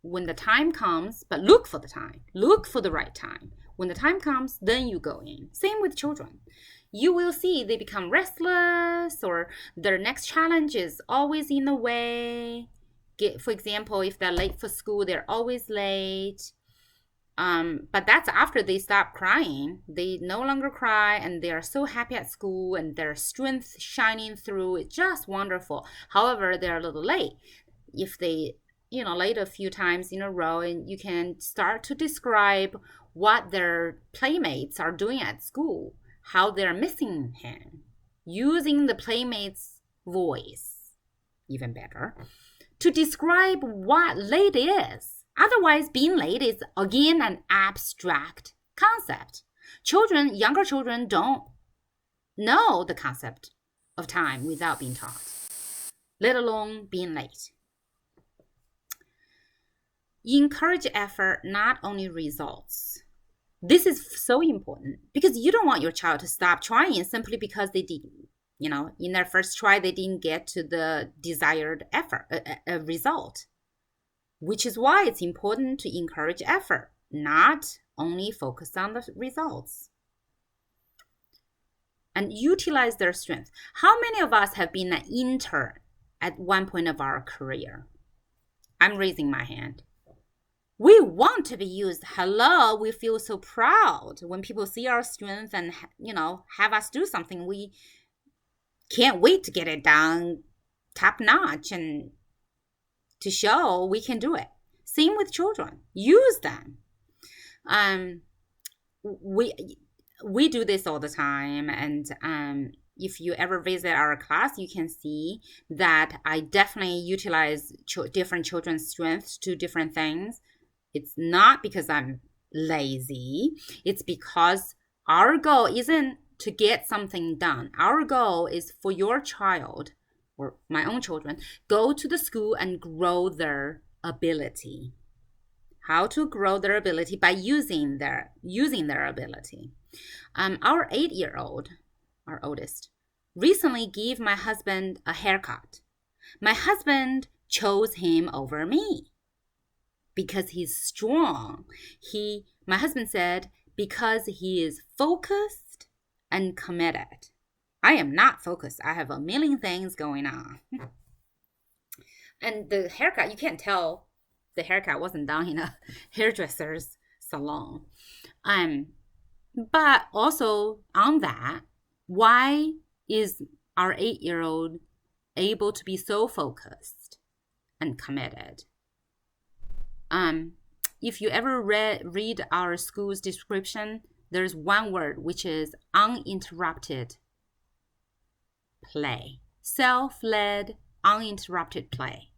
when the time comes, but look for the time, look for the right time. When the time comes, then you go in. Same with children. You will see they become restless, or their next challenge is always in the way. For example, if they're late for school, they're always late. But that's after they stop crying. They no longer cry, and they are so happy at school, and their strength shining through. It's just wonderful. However, they're a little late. If they, late a few times in a row, and you can start to describe what their playmates are doing at school, how they're missing him, using the playmate's voice, even better, to describe what late is. Otherwise, being late is, again, an abstract concept. Younger children don't know the concept of time without being taught, let alone being late. Encourage effort, not only results. This is so important because you don't want your child to stop trying simply because they didn't, in their first try, they didn't get to the desired result. Which is why it's important to encourage effort, not only focus on the results. And utilize their strength. How many of us have been an intern at one point of our career? I'm raising my hand. We want to be used. Hello, we feel so proud when people see our strength and, have us do something. We can't wait to get it done top notch and to show we can do it. Same with children. Use them. We do this all the time, and if you ever visit our class, you can see that I definitely utilize different children's strengths to different things. It's not because I'm lazy. It's because our goal isn't to get something done. Our goal is for your child, or my own children, go to the school and grow their ability. How to grow their ability by using their ability. Our 8-year-old, our oldest, recently gave my husband a haircut. My husband chose him over me because he's strong. My husband said, because he is focused and committed. I am not focused. I have a million things going on. And the haircut, you can't tell the haircut wasn't done in a hairdresser's salon. But also on that, why is our 8-year-old able to be so focused and committed? If you ever read our school's description, there's one word, which is uninterrupted play. Self-led, uninterrupted play.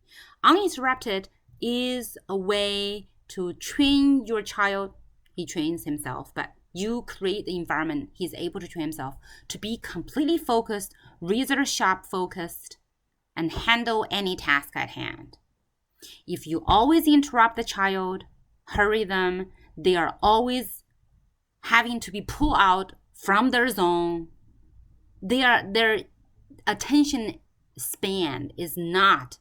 Uninterrupted is a way to train your child. He trains himself, but you create the environment he's able to train himself to be completely focused, razor-sharp focused, and handle any task at hand. If you always interrupt the child, hurry them, they are always having to be pulled out from their zone. Their attention span is not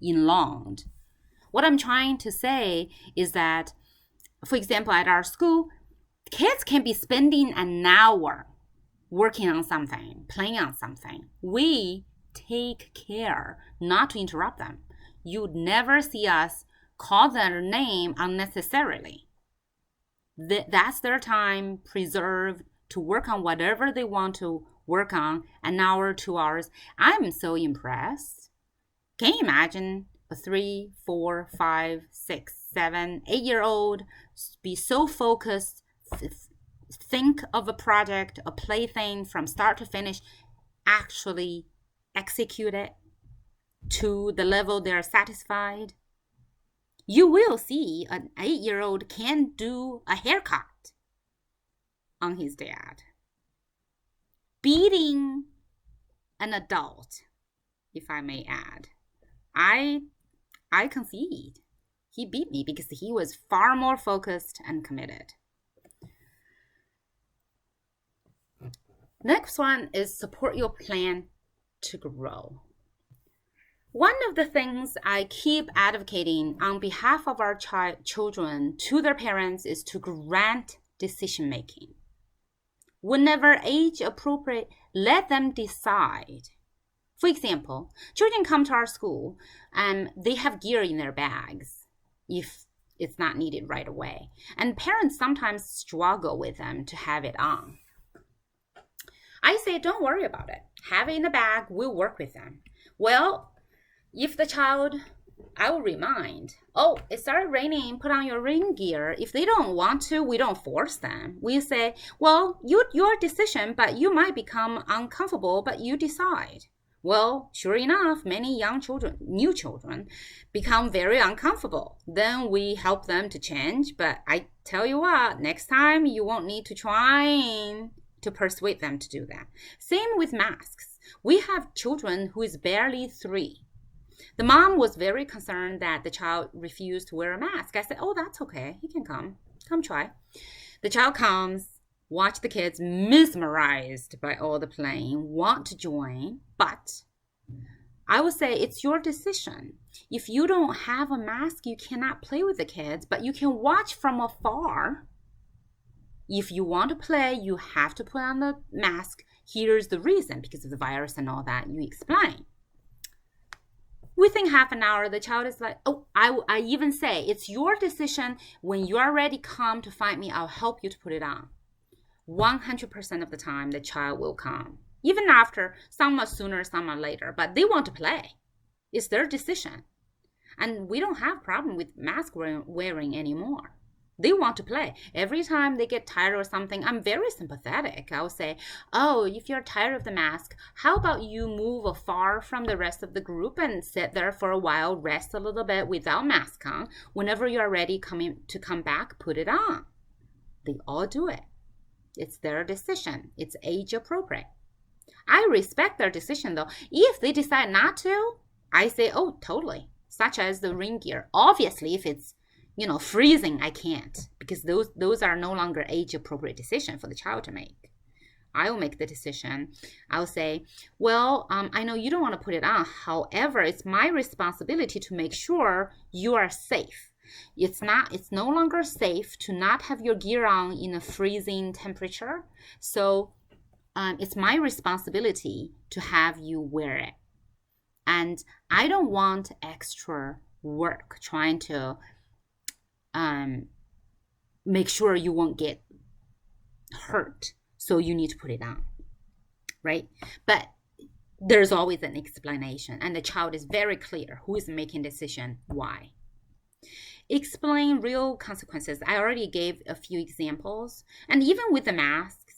enlonged. What I'm trying to say is that for example, at our school, kids can be spending an hour working on something, playing on something. We take care not to interrupt them. You'd never see us call their name unnecessarily. That's their time preserved to work on whatever they want to work on, an hour, 2 hours. I'm so impressed. Can you imagine a 3, 4, 5, 6, 7, 8-year-old be so focused, think of a project, a plaything from start to finish, actually execute it to the level they're satisfied? You will see an 8-year-old can do a haircut on his dad. Beating an adult, if I may add. I concede. He beat me because he was far more focused and committed. Next one is support your plan to grow. One of the things I keep advocating on behalf of our children to their parents is to grant decision making. Whenever age appropriate, let them decide. For example, children come to our school and they have gear in their bags if it's not needed right away. And parents sometimes struggle with them to have it on. I say, don't worry about it. Have it in the bag. We'll work with them. Well, if the child, I will remind, oh, it started raining, put on your rain gear. If they don't want to, we don't force them. We say, well, your decision, but you might become uncomfortable, but you decide. Well, sure enough, many new children, become very uncomfortable. Then we help them to change. But I tell you what, next time you won't need to try to persuade them to do that. Same with masks. We have children who is barely 3. The mom was very concerned that the child refused to wear a mask. I said, oh, that's okay. He can come. Come try. The child comes, watch the kids mesmerized by all the playing, want to join, but I would say it's your decision. If you don't have a mask, you cannot play with the kids, but you can watch from afar. If you want to play, you have to put on the mask. Here's the reason, because of the virus and all that you explain. Within half an hour, the child is like, oh, I even say, it's your decision. When you are ready, come to find me. I'll help you to put it on. 100% of the time, the child will come. Even after, some are sooner, some are later, but they want to play. It's their decision. And we don't have problem with mask wearing anymore. They want to play. Every time they get tired or something, I'm very sympathetic. I'll say, oh, if you're tired of the mask, how about you move afar from the rest of the group and sit there for a while, rest a little bit without mask on. Whenever you're ready to come back, put it on. They all do it. It's their decision. It's age appropriate. I respect their decision though. If they decide not to, I say, oh, totally. Such as the rain gear. Obviously, if it's freezing, I can't, because those are no longer age-appropriate decision for the child to make. I will make the decision. I'll say, well, I know you don't want to put it on. However, it's my responsibility to make sure you are safe. It's no longer safe to not have your gear on in a freezing temperature. So it's my responsibility to have you wear it. And I don't want extra work trying to make sure you won't get hurt, so you need to put it on, right? But there's always an explanation, and the child is very clear who is making decision, why. Explain real consequences. I already gave a few examples, and even with the masks,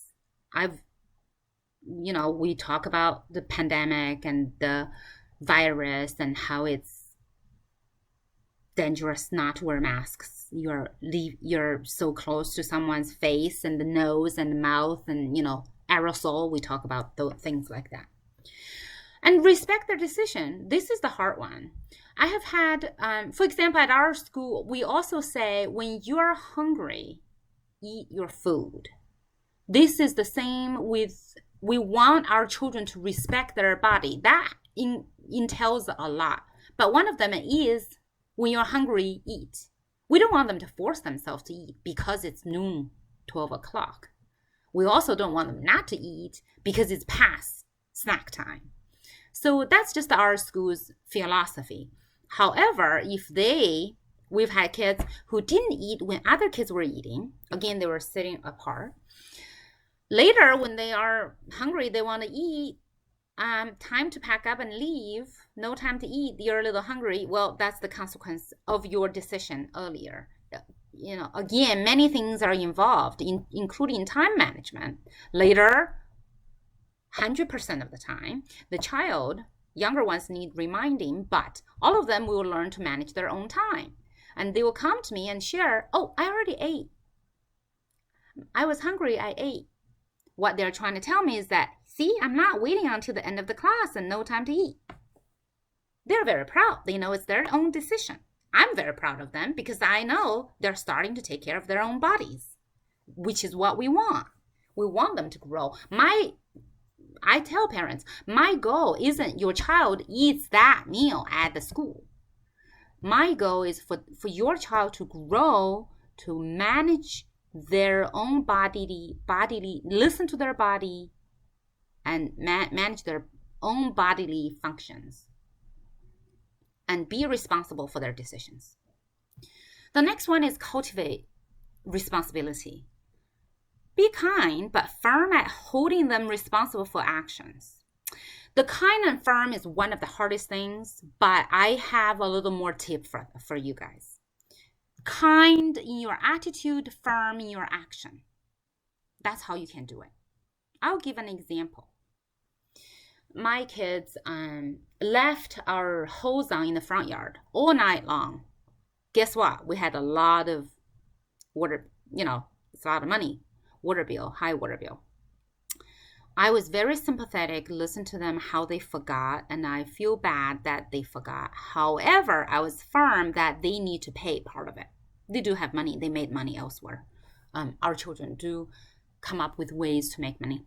we talk about the pandemic and the virus and how it's dangerous not to wear masks. You're so close to someone's face and the nose and the mouth and aerosol. We talk about those things like that. And respect their decision. This is the hard one. I have had, for example, at our school, we also say when you're hungry, eat your food. This is the same with, we want our children to respect their body. That entails a lot. But one of them is, when you're hungry, eat. We don't want them to force themselves to eat because it's noon, 12 o'clock. We also don't want them not to eat because it's past snack time. So that's just our school's philosophy. However, we've had kids who didn't eat when other kids were eating. Again, they were sitting apart. Later, when they are hungry, they want to eat. Time to pack up and leave. No time to eat. You're a little hungry. Well, that's the consequence of your decision earlier. Again, many things are involved, including time management. Later, 100% of the time, the child, younger ones need reminding, but all of them will learn to manage their own time. And they will come to me and share, oh, I already ate. I was hungry, I ate. What they're trying to tell me is that, see, I'm not waiting until the end of the class and no time to eat. They're very proud. They know it's their own decision. I'm very proud of them because I know they're starting to take care of their own bodies, which is what we want. We want them to grow. I tell parents, my goal isn't your child eats that meal at the school. My goal is for your child to grow, to manage their own bodily, listen to their body, and manage their own bodily functions, and be responsible for their decisions. The next one is cultivate responsibility. Be kind, but firm at holding them responsible for actions. The kind and firm is one of the hardest things, but I have a little more tip for you guys. Kind in your attitude, firm in your action. That's how you can do it. I'll give an example. My kids left our hose on in the front yard all night long. Guess what? We had a lot of water, it's a lot of money. Water bill, high water bill. I was very sympathetic, listened to them how they forgot, and I feel bad that they forgot. However, I was firm that they need to pay part of it. They do have money. They made money elsewhere. Our children do come up with ways to make money.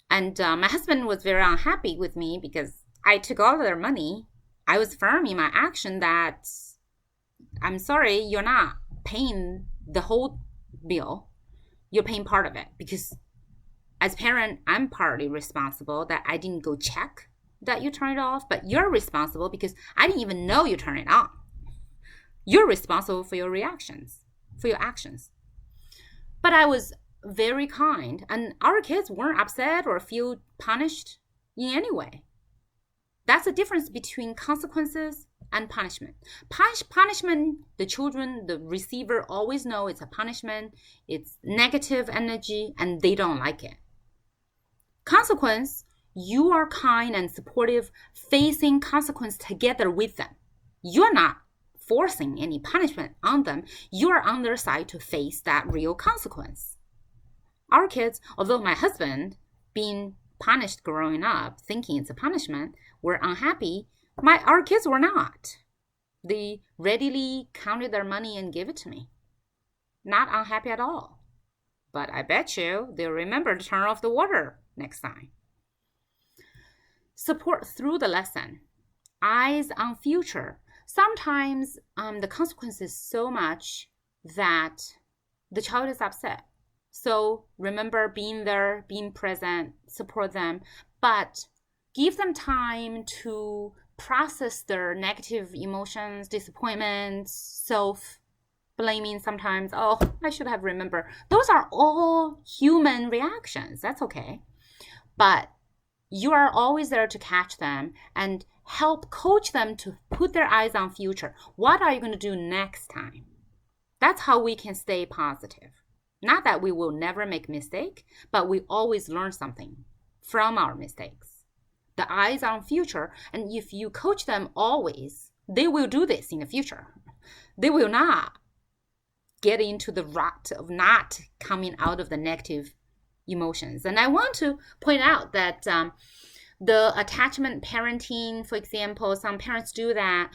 And my husband was very unhappy with me because I took all of their money. I was firm in my action that I'm sorry, you're not paying the whole bill. You're paying part of it because as a parent, I'm partly responsible that I didn't go check that you turn it off, but you're responsible because I didn't even know you turn it on. You're responsible for your reactions, for your actions. But I was very kind, and our kids weren't upset or feel punished in any way. That's the difference between consequences and punishment. Punishment, the children, the receiver always know it's a punishment, it's negative energy, and they don't like it. Consequence, you are kind and supportive, facing consequence together with them. You're not forcing any punishment on them. You're on their side to face that real consequence. Our kids, although my husband being punished growing up, thinking it's a punishment, were unhappy, our kids were not. They readily counted their money and gave it to me. Not unhappy at all. But I bet you they'll remember to turn off the water next time. Support through the lesson. Eyes on future. Sometimes the consequence is so much that the child is upset. So remember being there, being present, support them, but give them time to process their negative emotions, disappointments, self-blaming sometimes. Oh, I should have remembered. Those are all human reactions. That's okay. But you are always there to catch them and help coach them to put their eyes on future. What are you going to do next time? That's how we can stay positive. Not that we will never make mistake, but we always learn something from our mistakes. The eyes on future, and if you coach them always, they will do this in the future. They will not get into the rut of not coming out of the negative emotions. And I want to point out that the attachment parenting, for example, some parents do that.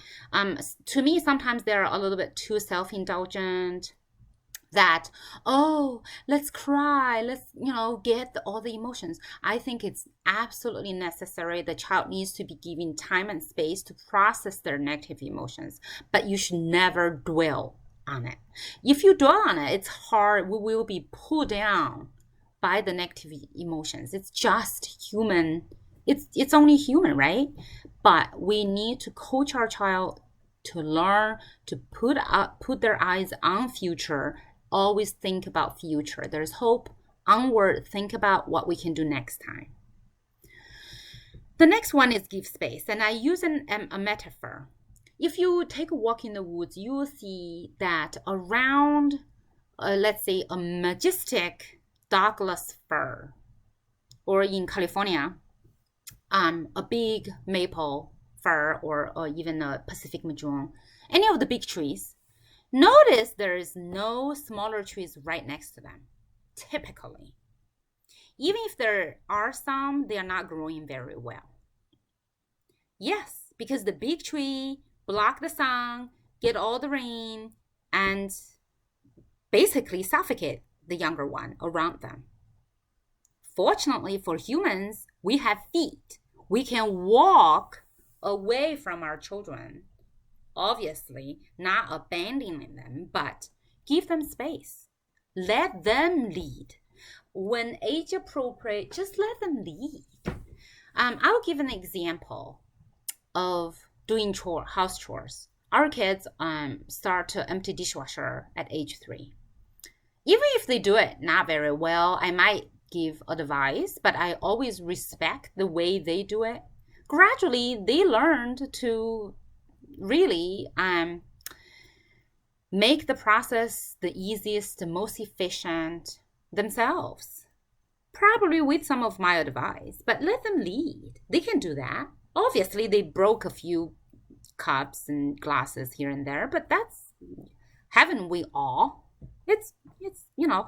To me, sometimes they're a little bit too self-indulgent. that, oh, let's cry, let's, get all the emotions. I think it's absolutely necessary. The child needs to be given time and space to process their negative emotions, but you should never dwell on it. If you dwell on it, it's hard. We will be pulled down by the negative emotions. It's just human. It's only human, right? But we need to coach our child to learn to put their eyes on future. Always think about future. There's hope. Onward, think about what we can do next time. The next one is give space. And I use a metaphor. If you take a walk in the woods, you will see that around, let's say, a majestic Douglas fir, or in California, a big maple fir, or even a Pacific Madrone, any of the big trees, notice there is no smaller trees right next to them, typically. Even if there are some, they are not growing very well. Yes, because the big tree block the sun, get all the rain, and basically suffocate the younger one around them. Fortunately for humans, we have feet. We can walk away from our children. Obviously, not abandoning them, but give them space. Let them lead. When age appropriate, just let them lead. I'll give an example of doing house chores. Our kids start to empty dishwasher at age 3. Even if they do it not very well, I might give advice, but I always respect the way they do it. Gradually, they learned to really make the process the easiest, the most efficient themselves. Probably with some of my advice, but let them lead. They can do that. Obviously, they broke a few cups and glasses here and there, but haven't we all? It's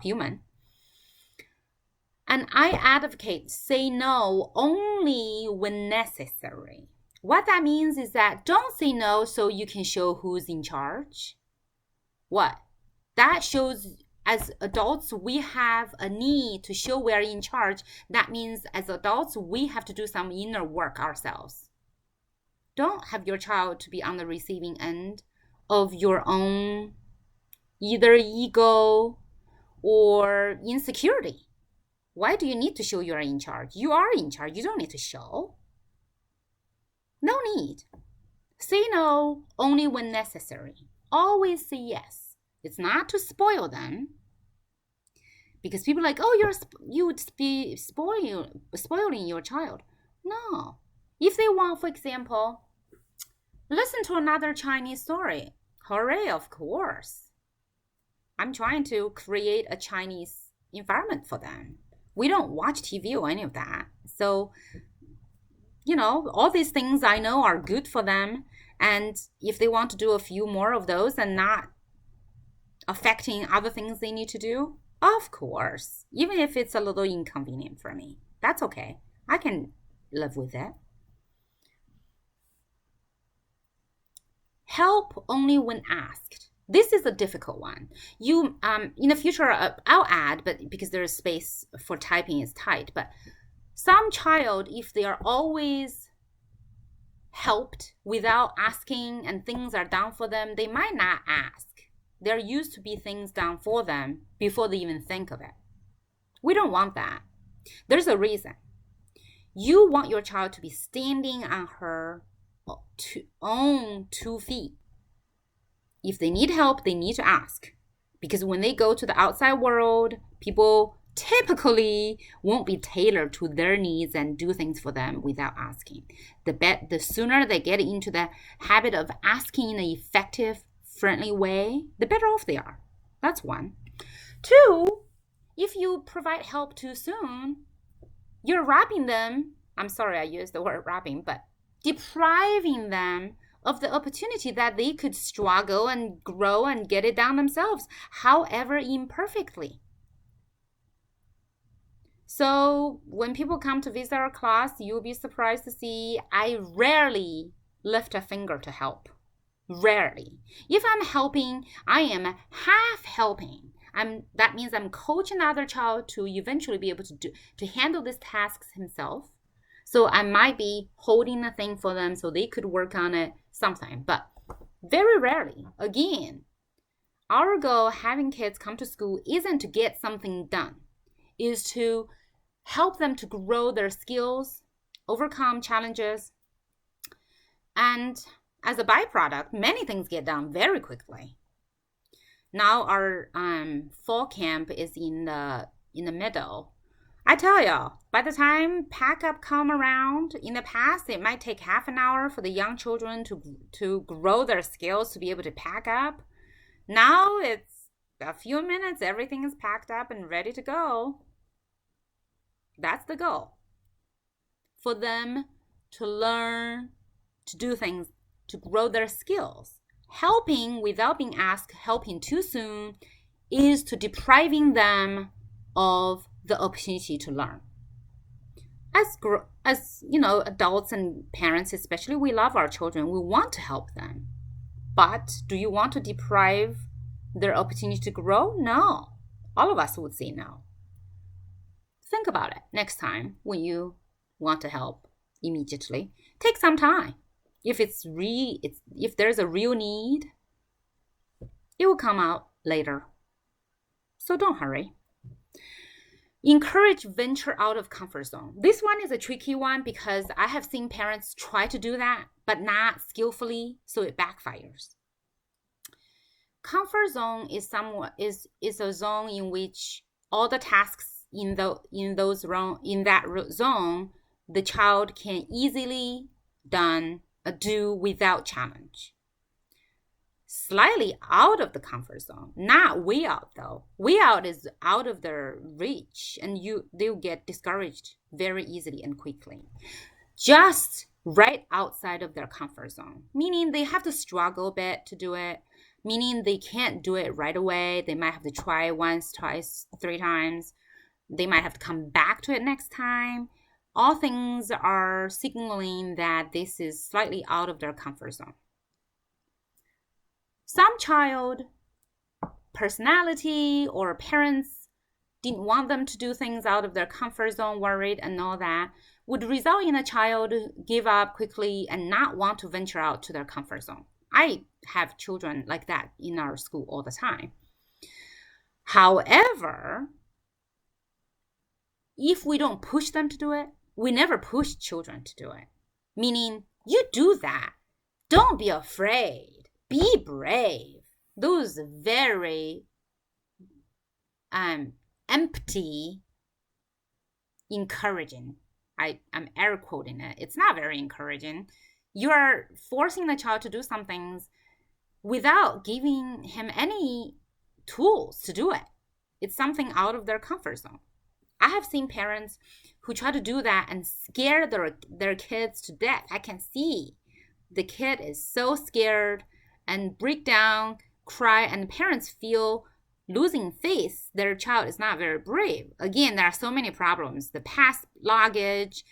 human. And I advocate say no only when necessary. What that means is that don't say no so you can show who's in charge. What? That shows as adults we have a need to show we're in charge. That means as adults we have to do some inner work ourselves. Don't have your child to be on the receiving end of your own either ego or insecurity. Why do you need to show you're in charge? You are in charge. You don't need to show. No need. Say no only when necessary. Always say yes. It's not to spoil them. Because people are like, oh, you would be spoiling your child. No. If they want, for example, listen to another Chinese story. Hooray, of course. I'm trying to create a Chinese environment for them. We don't watch TV or any of that. So, all these things I know are good for them. And if they want to do a few more of those and not affecting other things they need to do, of course, even if it's a little inconvenient for me, that's okay. I can live with it. Help only when asked. This is a difficult one. You, in the future, I'll add, but because there is space for typing is tight, but some child, if they are always helped without asking and things are done for them, they might not ask. There used to be things done for them before they even think of it. We don't want that. There's a reason. You want your child to be standing on her own 2 feet. If they need help, they need to ask. Because when they go to the outside world, people typically won't be tailored to their needs and do things for them without asking. The sooner they get into the habit of asking in an effective, friendly way, the better off they are. That's one. 2, if you provide help too soon, you're robbing them. I'm sorry I used the word robbing, but depriving them of the opportunity that they could struggle and grow and get it done themselves, however imperfectly. So when people come to visit our class, you'll be surprised to see I rarely lift a finger to help. Rarely. If I'm helping, I am half helping. That means I'm coaching the other child to eventually be able to handle these tasks himself. So I might be holding a thing for them so they could work on it sometime. But very rarely, again, our goal having kids come to school isn't to get something done, is to help them to grow their skills, overcome challenges, and as a byproduct, many things get done very quickly. Now our fall camp is in the middle. I tell y'all, by the time pack up come around, in the past it might take half an hour for the young children to grow their skills to be able to pack up. Now it's a few minutes, everything is packed up and ready to go. That's the goal. For them to learn, to do things, to grow their skills. Helping without being asked, helping too soon, is to depriving them of the opportunity to learn. As you know, adults and parents especially, we love our children. We want to help them. But do you want to deprive their opportunity to grow? No. All of us would say no. Think about it next time when you want to help immediately. Take some time. If there's a real need, it will come out later. So don't hurry. Encourage venture out of comfort zone. This one is a tricky one because I have seen parents try to do that, but not skillfully, so it backfires. Comfort zone is a zone in which all the tasks in that zone the child can easily do without challenge. Slightly out of the comfort zone, not way out though. Way out is out of their reach, and they'll get discouraged very easily and quickly. Just right outside of their comfort zone, meaning they have to struggle a bit to do it, meaning they can't do it right away. They might have to try once, twice, 3 times. They might have to come back to it next time. All things are signaling that this is slightly out of their comfort zone. Some child personality or parents didn't want them to do things out of their comfort zone, worried and all that, would result in a child give up quickly and not want to venture out to their comfort zone. I have children like that in our school all the time. However, if we don't push them to do it, we never push children to do it. Meaning, you do that. Don't be afraid. Be brave. Those very empty, encouraging. I'm air quoting it. It's not very encouraging. You are forcing the child to do some things without giving him any tools to do it. It's something out of their comfort zone. I have seen parents who try to do that and scare their kids to death. I can see the kid is so scared and break down, cry, and the parents feel losing faith. Their child is not very brave. Again, there are so many problems. The past luggage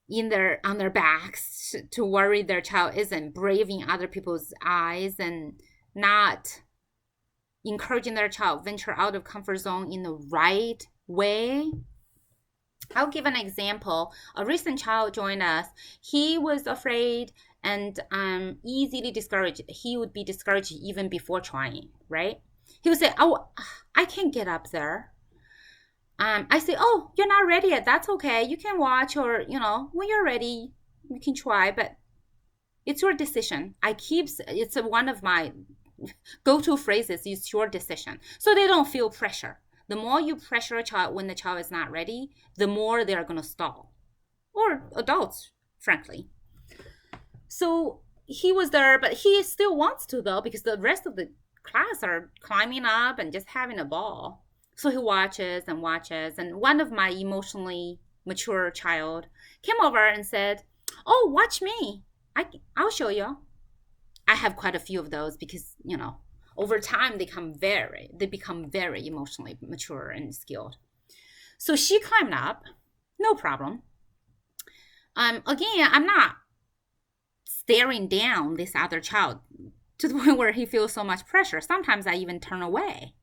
on their backs to worry their child isn't brave in other people's eyes and not encouraging their child venture out of comfort zone in the right way. I'll give an example. A recent child joined us. He was afraid and easily discouraged. He would be discouraged even before trying, right? He would say, "Oh, I can't get up there." I say, "Oh, you're not ready yet. That's okay. You can watch, or when you're ready, you can try. But it's your decision." It's one of my go-to phrases. It's your decision, so they don't feel pressure. The more you pressure a child when the child is not ready, the more they are going to stall, or adults, frankly. So he was there, but he still wants to though, because the rest of the class are climbing up and just having a ball. So he watches and watches. And one of my emotionally mature child came over and said, "Oh, watch me. I'll show you." I have quite a few of those because, over time they become very emotionally mature and skilled. So she climbed up, no problem. Again, I'm not staring down this other child to the point where he feels so much pressure. Sometimes I even turn away.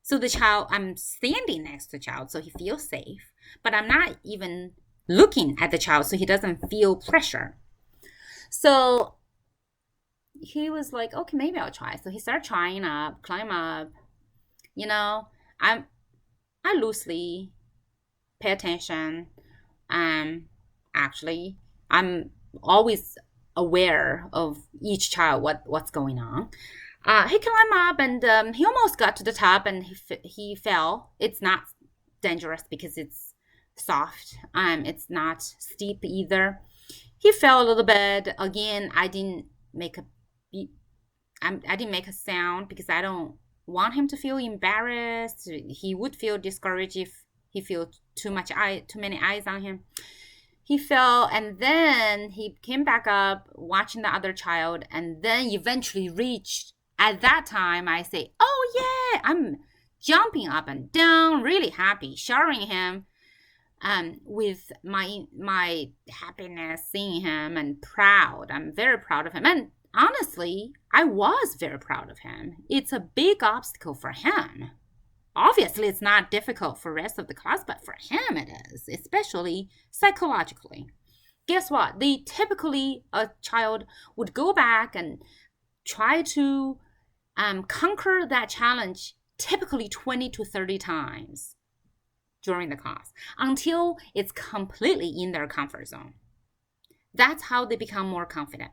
So the child, I'm standing next to the child, so he feels safe, but I'm not even looking at the child, so he doesn't feel pressure. So he was like, okay, maybe I'll try. So he started trying up, climb up. You know, I loosely pay attention. Actually, I'm always aware of each child, what's going on. He climbed up and he almost got to the top and he fell. It's not dangerous because it's soft. It's not steep either. He fell a little bit. Again, I didn't make a I didn't make a sound because I don't want him to feel embarrassed. He would feel discouraged if he feel too many eyes on him. He fell and then he came back up watching the other child and then eventually reached. At that time, I say, "Oh yeah!" I'm jumping up and down, really happy, showering him, with my happiness, seeing him, and proud. I'm very proud of him, and honestly, I was very proud of him. It's a big obstacle for him. Obviously, it's not difficult for the rest of the class, but for him it is, especially psychologically. Guess what? Typically, a child would go back and try to conquer that challenge typically 20 to 30 times during the class until it's completely in their comfort zone. That's how they become more confident.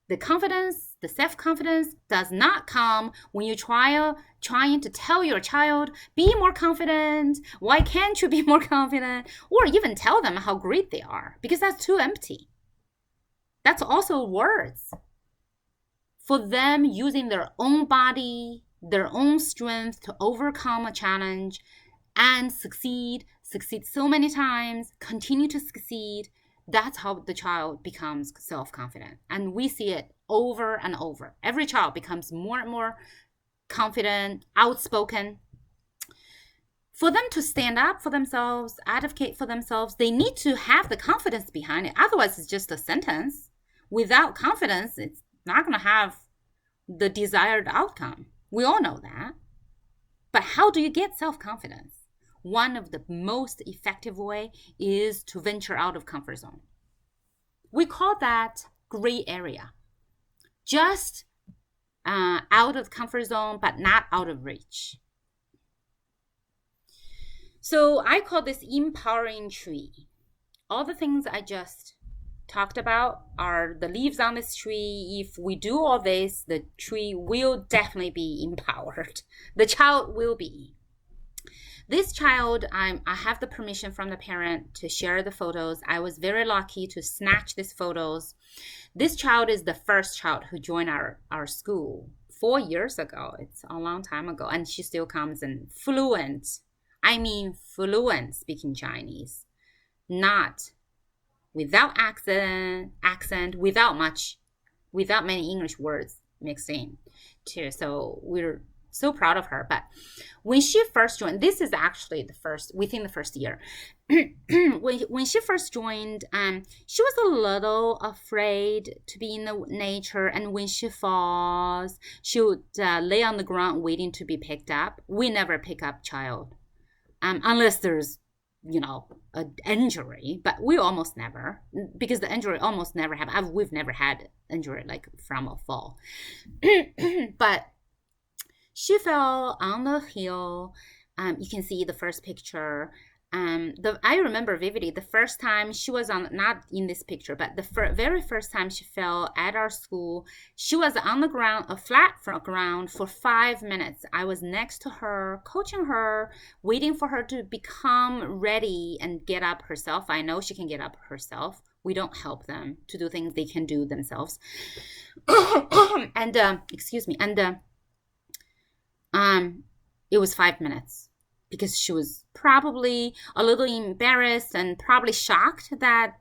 The confidence, the self-confidence does not come when you trying to tell your child, be more confident, why can't you be more confident, or even tell them how great they are, because that's too empty. That's also words. For them using their own body, their own strength to overcome a challenge and succeed so many times, continue to succeed, that's how the child becomes self-confident. And we see it over and over. Every child becomes more and more confident, outspoken. For them to stand up for themselves, advocate for themselves, they need to have the confidence behind it. Otherwise, it's just a sentence. Without confidence, it's not going to have the desired outcome. We all know that. But how do you get self-confidence? One of the most effective way is to venture out of comfort zone. We call that gray area. Just out of comfort zone, but not out of reach. So I call this empowering tree. All the things I just talked about are the leaves on this tree. If we do all this, the tree will definitely be empowered. The child will be. This child, I have the permission from the parent to share the photos. I was very lucky to snatch these photos. This child is the first child who joined our school 4 years ago. It's a long time ago. And she still comes in fluent speaking Chinese. Not without accent, without many English words mixed in too. So we're so proud of her. But when she first joined, this is actually within the first year. when she first joined, she was a little afraid to be in the nature, and when she falls, she would lay on the ground waiting to be picked up. We never pick up child unless there's an injury, but we almost never, because the injury almost never happen. We've never had injury like from a fall. But she fell on the hill. You can see the first picture. I remember vividly the first time she was not in this picture, but the very first time she fell at our school, she was on the ground, a flat ground, for 5 minutes. I was next to her, coaching her, waiting for her to become ready and get up herself. I know she can get up herself. We don't help them to do things they can do themselves. And it was 5 minutes. Because she was probably a little embarrassed and probably shocked that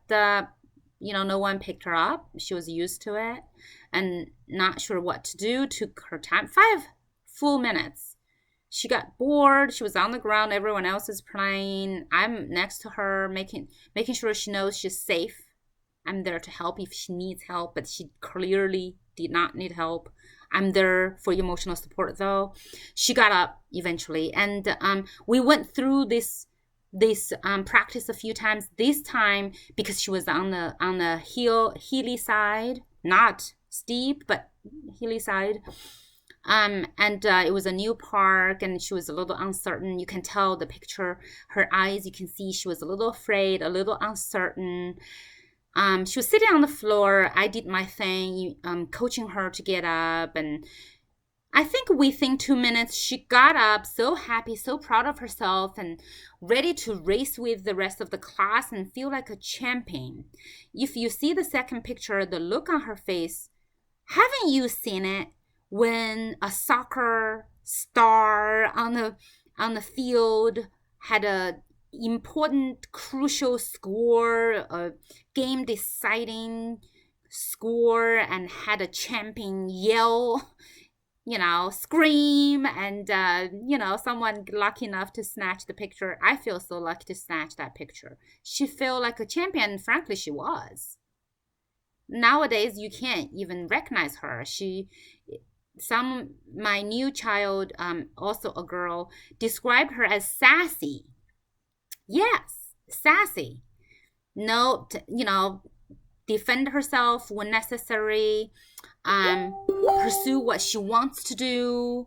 no one picked her up. She was used to it and not sure what to do. Took her time, 5 full minutes. She got bored. She was on the ground. Everyone else is playing. I'm next to her, making sure she knows she's safe. I'm there to help if she needs help, but she clearly did not need help. I'm there for emotional support though. She got up eventually, and we went through this practice a few times. This time, because she was on the hilly side, not steep, but hilly side. And it was a new park, and she was a little uncertain. You can tell the picture, her eyes, you can see she was a little afraid, a little uncertain. She was sitting on the floor. I did my thing, coaching her to get up. And I think within 2 minutes, she got up so happy, so proud of herself, and ready to race with the rest of the class and feel like a champion. If you see the second picture, the look on her face, haven't you seen it when a soccer star on the field had a important, crucial score, a game deciding score, and had a champion yell, scream, and someone lucky enough to snatch the picture? I feel so lucky to snatch that picture. She felt like a champion. Frankly, she was. Nowadays, you can't even recognize her. My new child, also a girl, described her as sassy. Yes, sassy. No, defend herself when necessary. Pursue what she wants to do.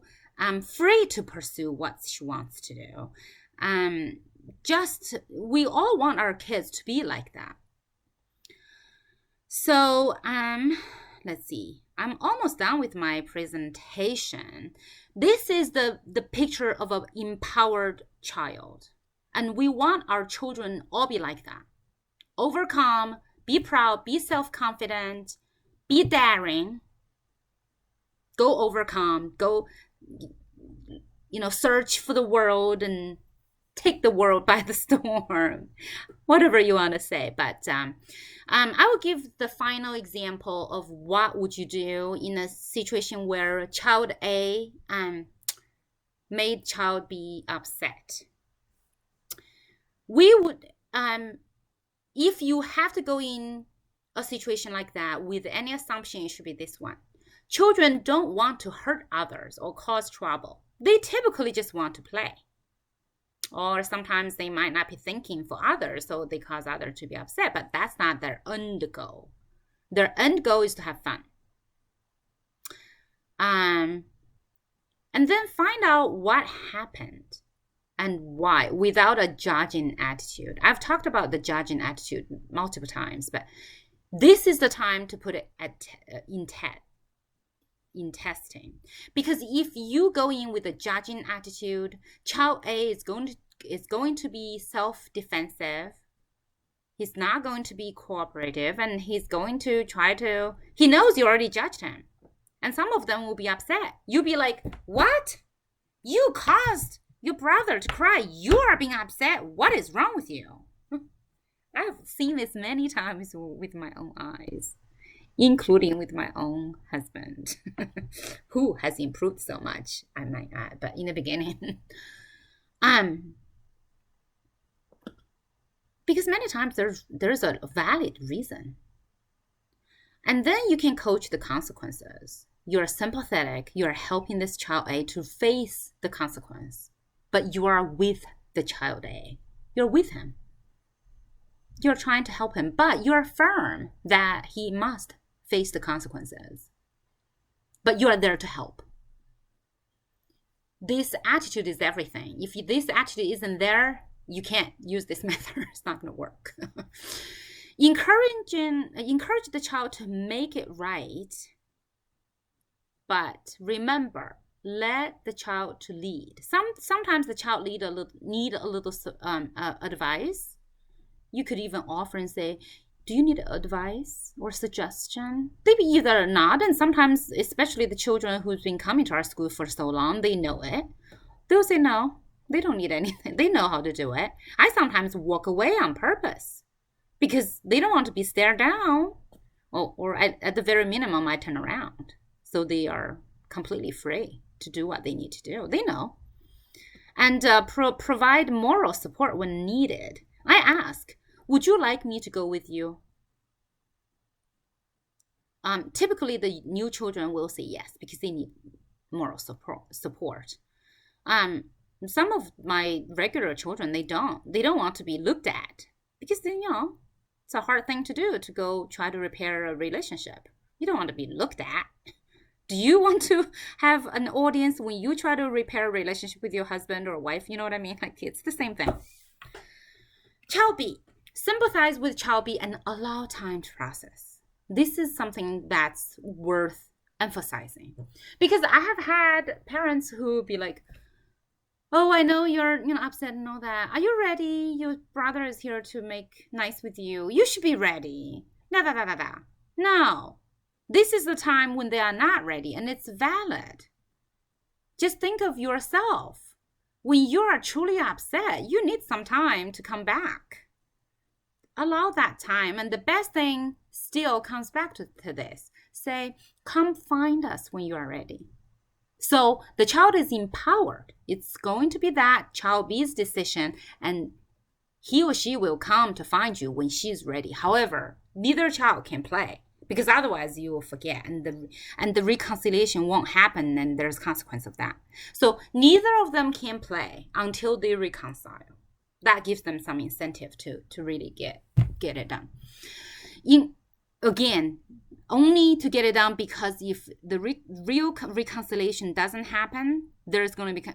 Free to pursue what she wants to do. We all want our kids to be like that. So, let's see. I'm almost done with my presentation. This is the picture of an empowered child. And we want our children all be like that. Overcome, be proud, be self-confident, be daring. Go overcome, go, search for the world and take the world by the storm. Whatever you want to say. But I will give the final example of what would you do in a situation where child A made child B upset. We would, if you have to go in a situation like that with any assumption, it should be this one. Children don't want to hurt others or cause trouble. They typically just want to play. Or sometimes they might not be thinking for others, so they cause others to be upset, but that's not their end goal. Their end goal is to have fun. And then find out what happened and why, without a judging attitude. I've talked about the judging attitude multiple times, but this is the time to put it in testing. Because if you go in with a judging attitude, child A is going to be self-defensive. He's not going to be cooperative, and he's going to he knows you already judged him. And some of them will be upset. You'll be like, what? You caused your brother to cry. You are being upset. What is wrong with you? I've seen this many times with my own eyes, including with my own husband, who has improved so much, I might add. But in the beginning, because many times there's a valid reason. And then you can coach the consequences. You're sympathetic. You're helping this child A to face the consequence. But you are with the child A. You're with him. You're trying to help him. But you're firm that he must face the consequences. But you are there to help. This attitude is everything. If this attitude isn't there, you can't use this method. It's not going to work. Encourage the child to make it right. But remember, let the child to lead. Sometimes the child need a little advice. You could even offer and say, do you need advice or suggestion? They be either not, and sometimes, especially the children who've been coming to our school for so long, they know it. They'll say no, they don't need anything. They know how to do it. I sometimes walk away on purpose because they don't want to be stared down. Or at the very minimum, I turn around. So they are completely free to do what they need to do. They know. And provide moral support when needed. I ask, would you like me to go with you? typically the new children will say yes because they need moral support. Some of my regular children, they don't want to be looked at because then, it's a hard thing to do, to go try to repair a relationship. You don't want to be looked at. Do you want to have an audience when you try to repair a relationship with your husband or wife? You know what I mean? Like, it's the same thing. Child B, sympathize with child B and allow time to process. This is something that's worth emphasizing, because I have had parents who be like, oh, I know you're upset and all that. Are you ready? Your brother is here to make nice with you. You should be ready. No. This is the time when they are not ready, and it's valid. Just think of yourself. When you are truly upset, you need some time to come back. Allow that time, and the best thing still comes back to this. Say, come find us when you are ready. So the child is empowered. It's going to be that child B's decision, and he or she will come to find you when she's ready. However, neither child can play, because otherwise you will forget, and the reconciliation won't happen, and there's consequence of that. So neither of them can play until they reconcile. That gives them some incentive to really get it done. Again, only to get it done, because if the real reconciliation doesn't happen, there's going to be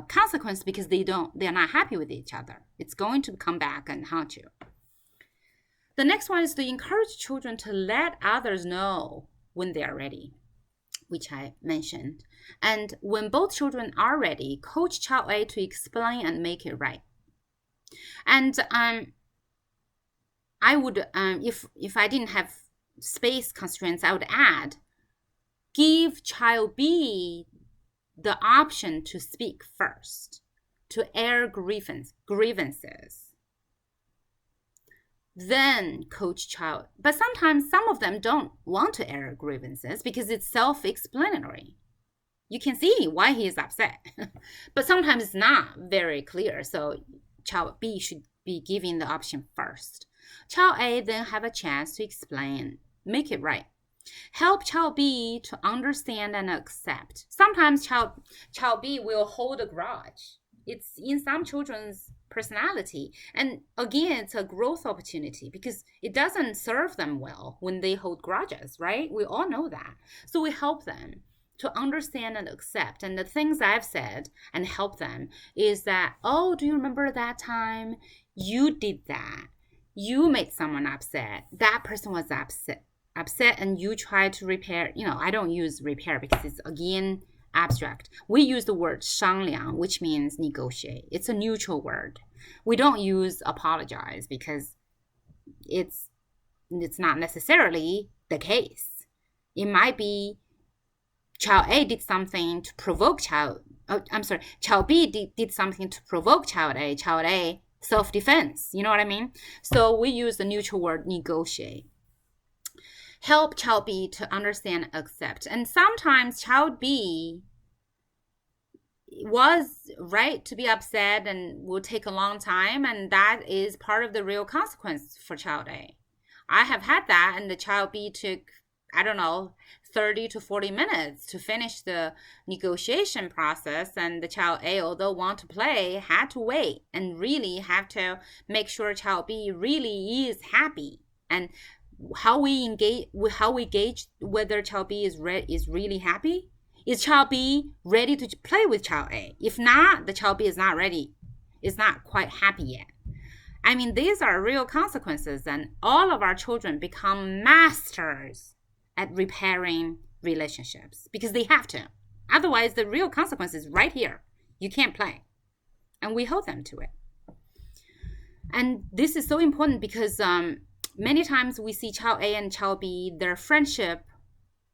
consequence, because they're not happy with each other. It's going to come back and haunt you. The next one is to encourage children to let others know when they are ready, which I mentioned. And when both children are ready, coach child A to explain and make it right. And I would, if I didn't have space constraints, I would add, give child B the option to speak first, to air grievances. Then coach child. But sometimes some of them don't want to air grievances because it's self-explanatory. You can see why he is upset. But sometimes it's not very clear, so child B should be given the option first. Child A then have a chance to explain, make it right. Help child B to understand and accept. Sometimes child B will hold a grudge. It's in some children's personality. And again, it's a growth opportunity, because it doesn't serve them well when they hold grudges, right? We all know that. So we help them to understand and accept. And the things I've said and help them is that, oh, do you remember that time you did that? You made someone upset. That person was upset, and you tried to repair. I don't use repair because it's, again, abstract. We use the word 商量, which means negotiate. It's a neutral word. We don't use apologize because it's not necessarily the case. It might be child A did something to provoke child B did something to provoke child A self-defense. You know what I mean? So we use the neutral word negotiate. Help child B to understand, accept. And sometimes child B was right to be upset and will take a long time, and that is part of the real consequence for child A. I have had that, and the child B took, 30 to 40 minutes to finish the negotiation process, and the child A, although want to play, had to wait and really have to make sure child B really is happy. And how we gauge whether child B is really happy? Is child B ready to play with child A? If not, the child B is not ready, is not quite happy yet. I mean, these are real consequences, and all of our children become masters at repairing relationships because they have to. Otherwise, the real consequence is right here. You can't play. And we hold them to it. And this is so important because many times we see child A and child B, their friendship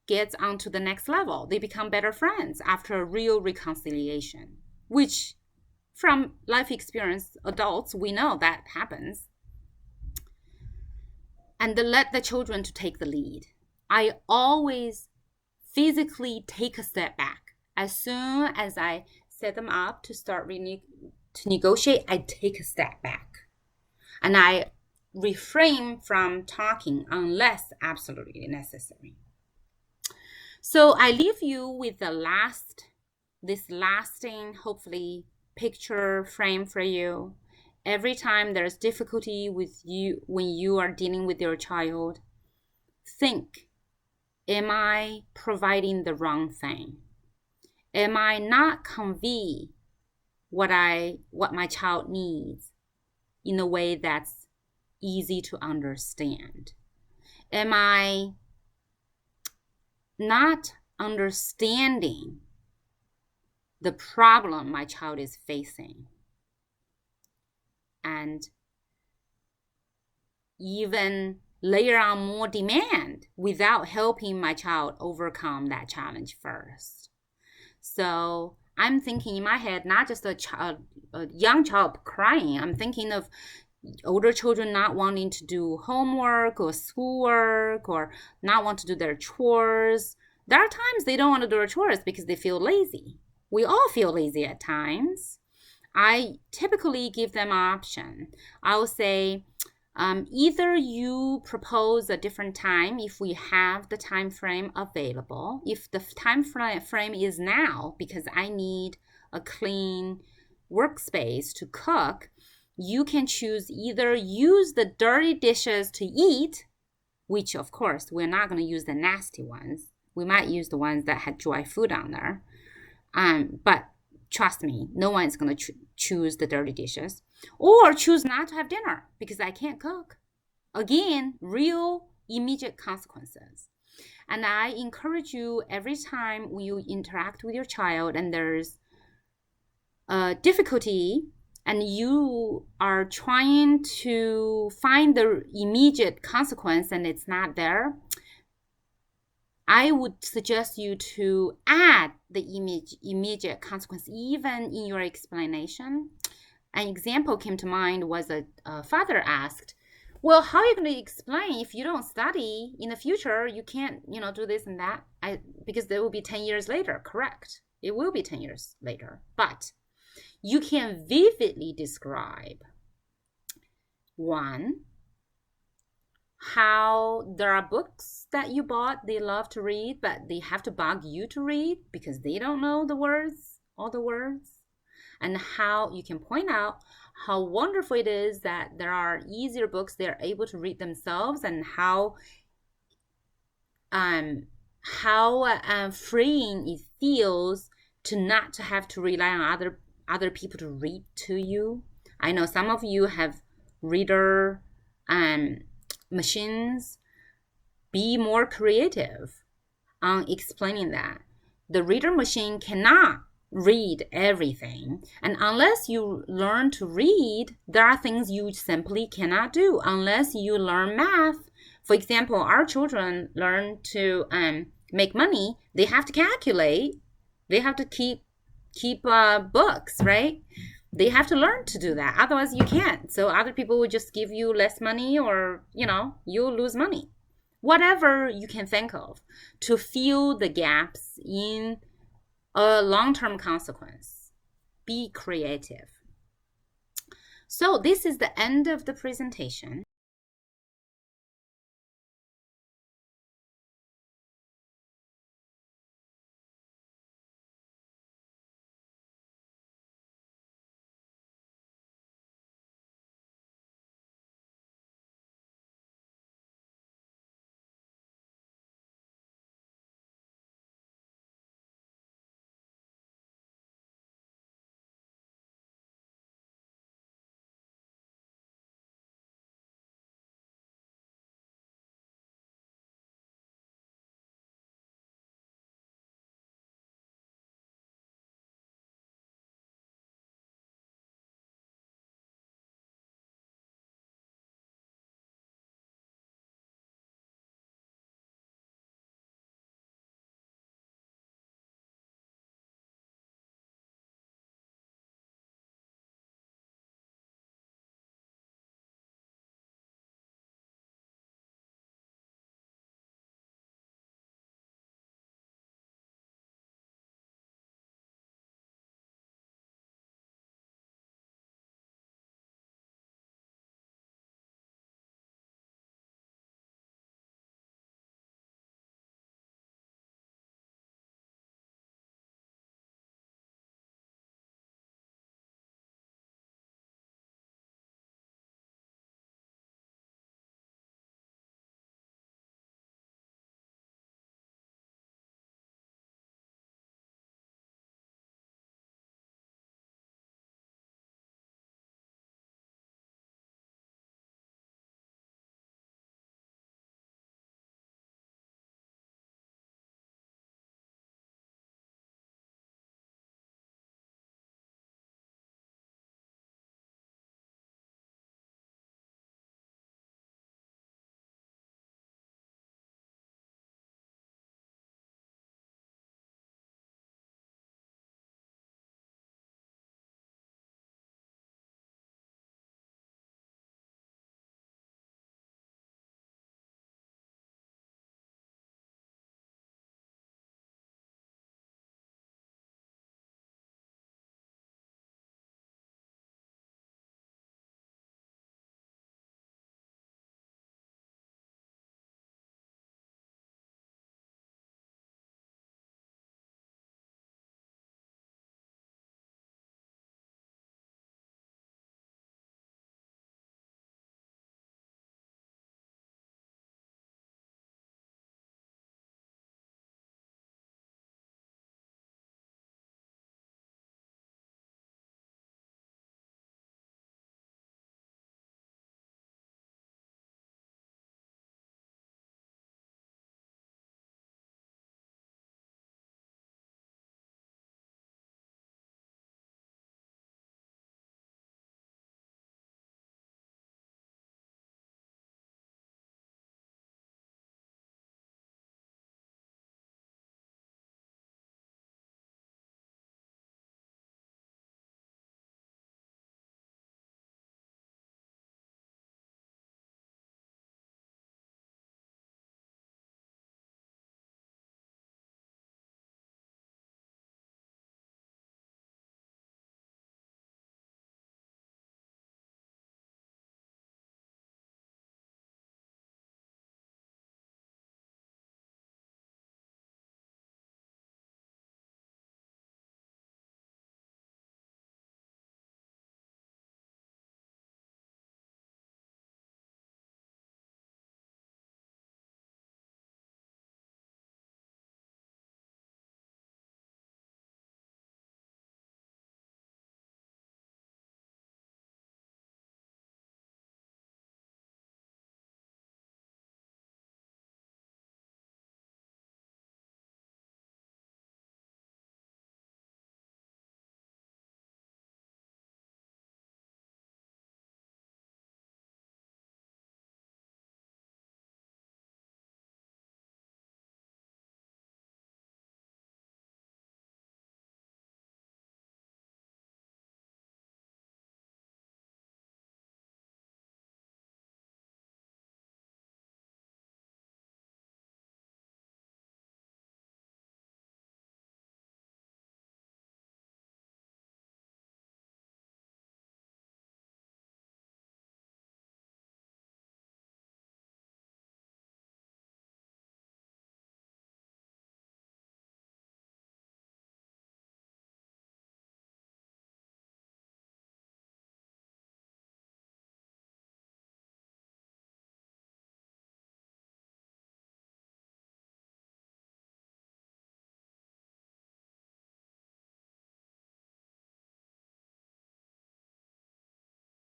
gets onto the next level. They become better friends after a real reconciliation, which from life experience, adults, we know that happens. And let the children to take the lead. I always physically take a step back. As soon as I set them up to start to negotiate, I take a step back. And I refrain from talking unless absolutely necessary. So I leave you with this lasting, hopefully, picture frame for you. Every time there's difficulty with you when you are dealing with your child, think, am I providing the wrong thing? Am I not convey what my child needs in a way that's easy to understand? Am I not understanding the problem my child is facing? And even layer on more demand without helping my child overcome that challenge first. So I'm thinking in my head, not just a young child crying. I'm thinking of older children not wanting to do homework or schoolwork or not want to do their chores. There are times they don't want to do their chores because they feel lazy. We all feel lazy at times. I typically give them an option. I will say, either you propose a different time if we have the time frame available. If the time frame is now because I need a clean workspace to cook, you can choose either use the dirty dishes to eat, which of course we're not going to use the nasty ones. We might use the ones that had dry food on there. But trust me, no one's going to choose the dirty dishes. Or choose not to have dinner because I can't cook. Again, real immediate consequences. And I encourage you every time you interact with your child and there's a difficulty and you are trying to find the immediate consequence and it's not there, I would suggest you to add the immediate consequence even in your explanation. An example came to mind was a father asked, well, how are you going to explain if you don't study in the future, you can't, do this and that? Because it will be 10 years later. Correct. It will be 10 years later. But you can vividly describe, one, how there are books that you bought they love to read, but they have to bug you to read because they don't know all the words. And how you can point out how wonderful it is that there are easier books they're able to read themselves, and how freeing it feels to not to have to rely on other people to read to you. I know some of you have reader machines. Be more creative on explaining that. The reader machine cannot read everything. And unless you learn to read, there are things you simply cannot do unless you learn math. For example, our children learn to make money. They have to calculate. They have to keep books, right? They have to learn to do that. Otherwise, you can't. So other people will just give you less money or, you'll lose money. Whatever you can think of to fill the gaps in a long-term consequence. Be creative. So this is the end of the presentation.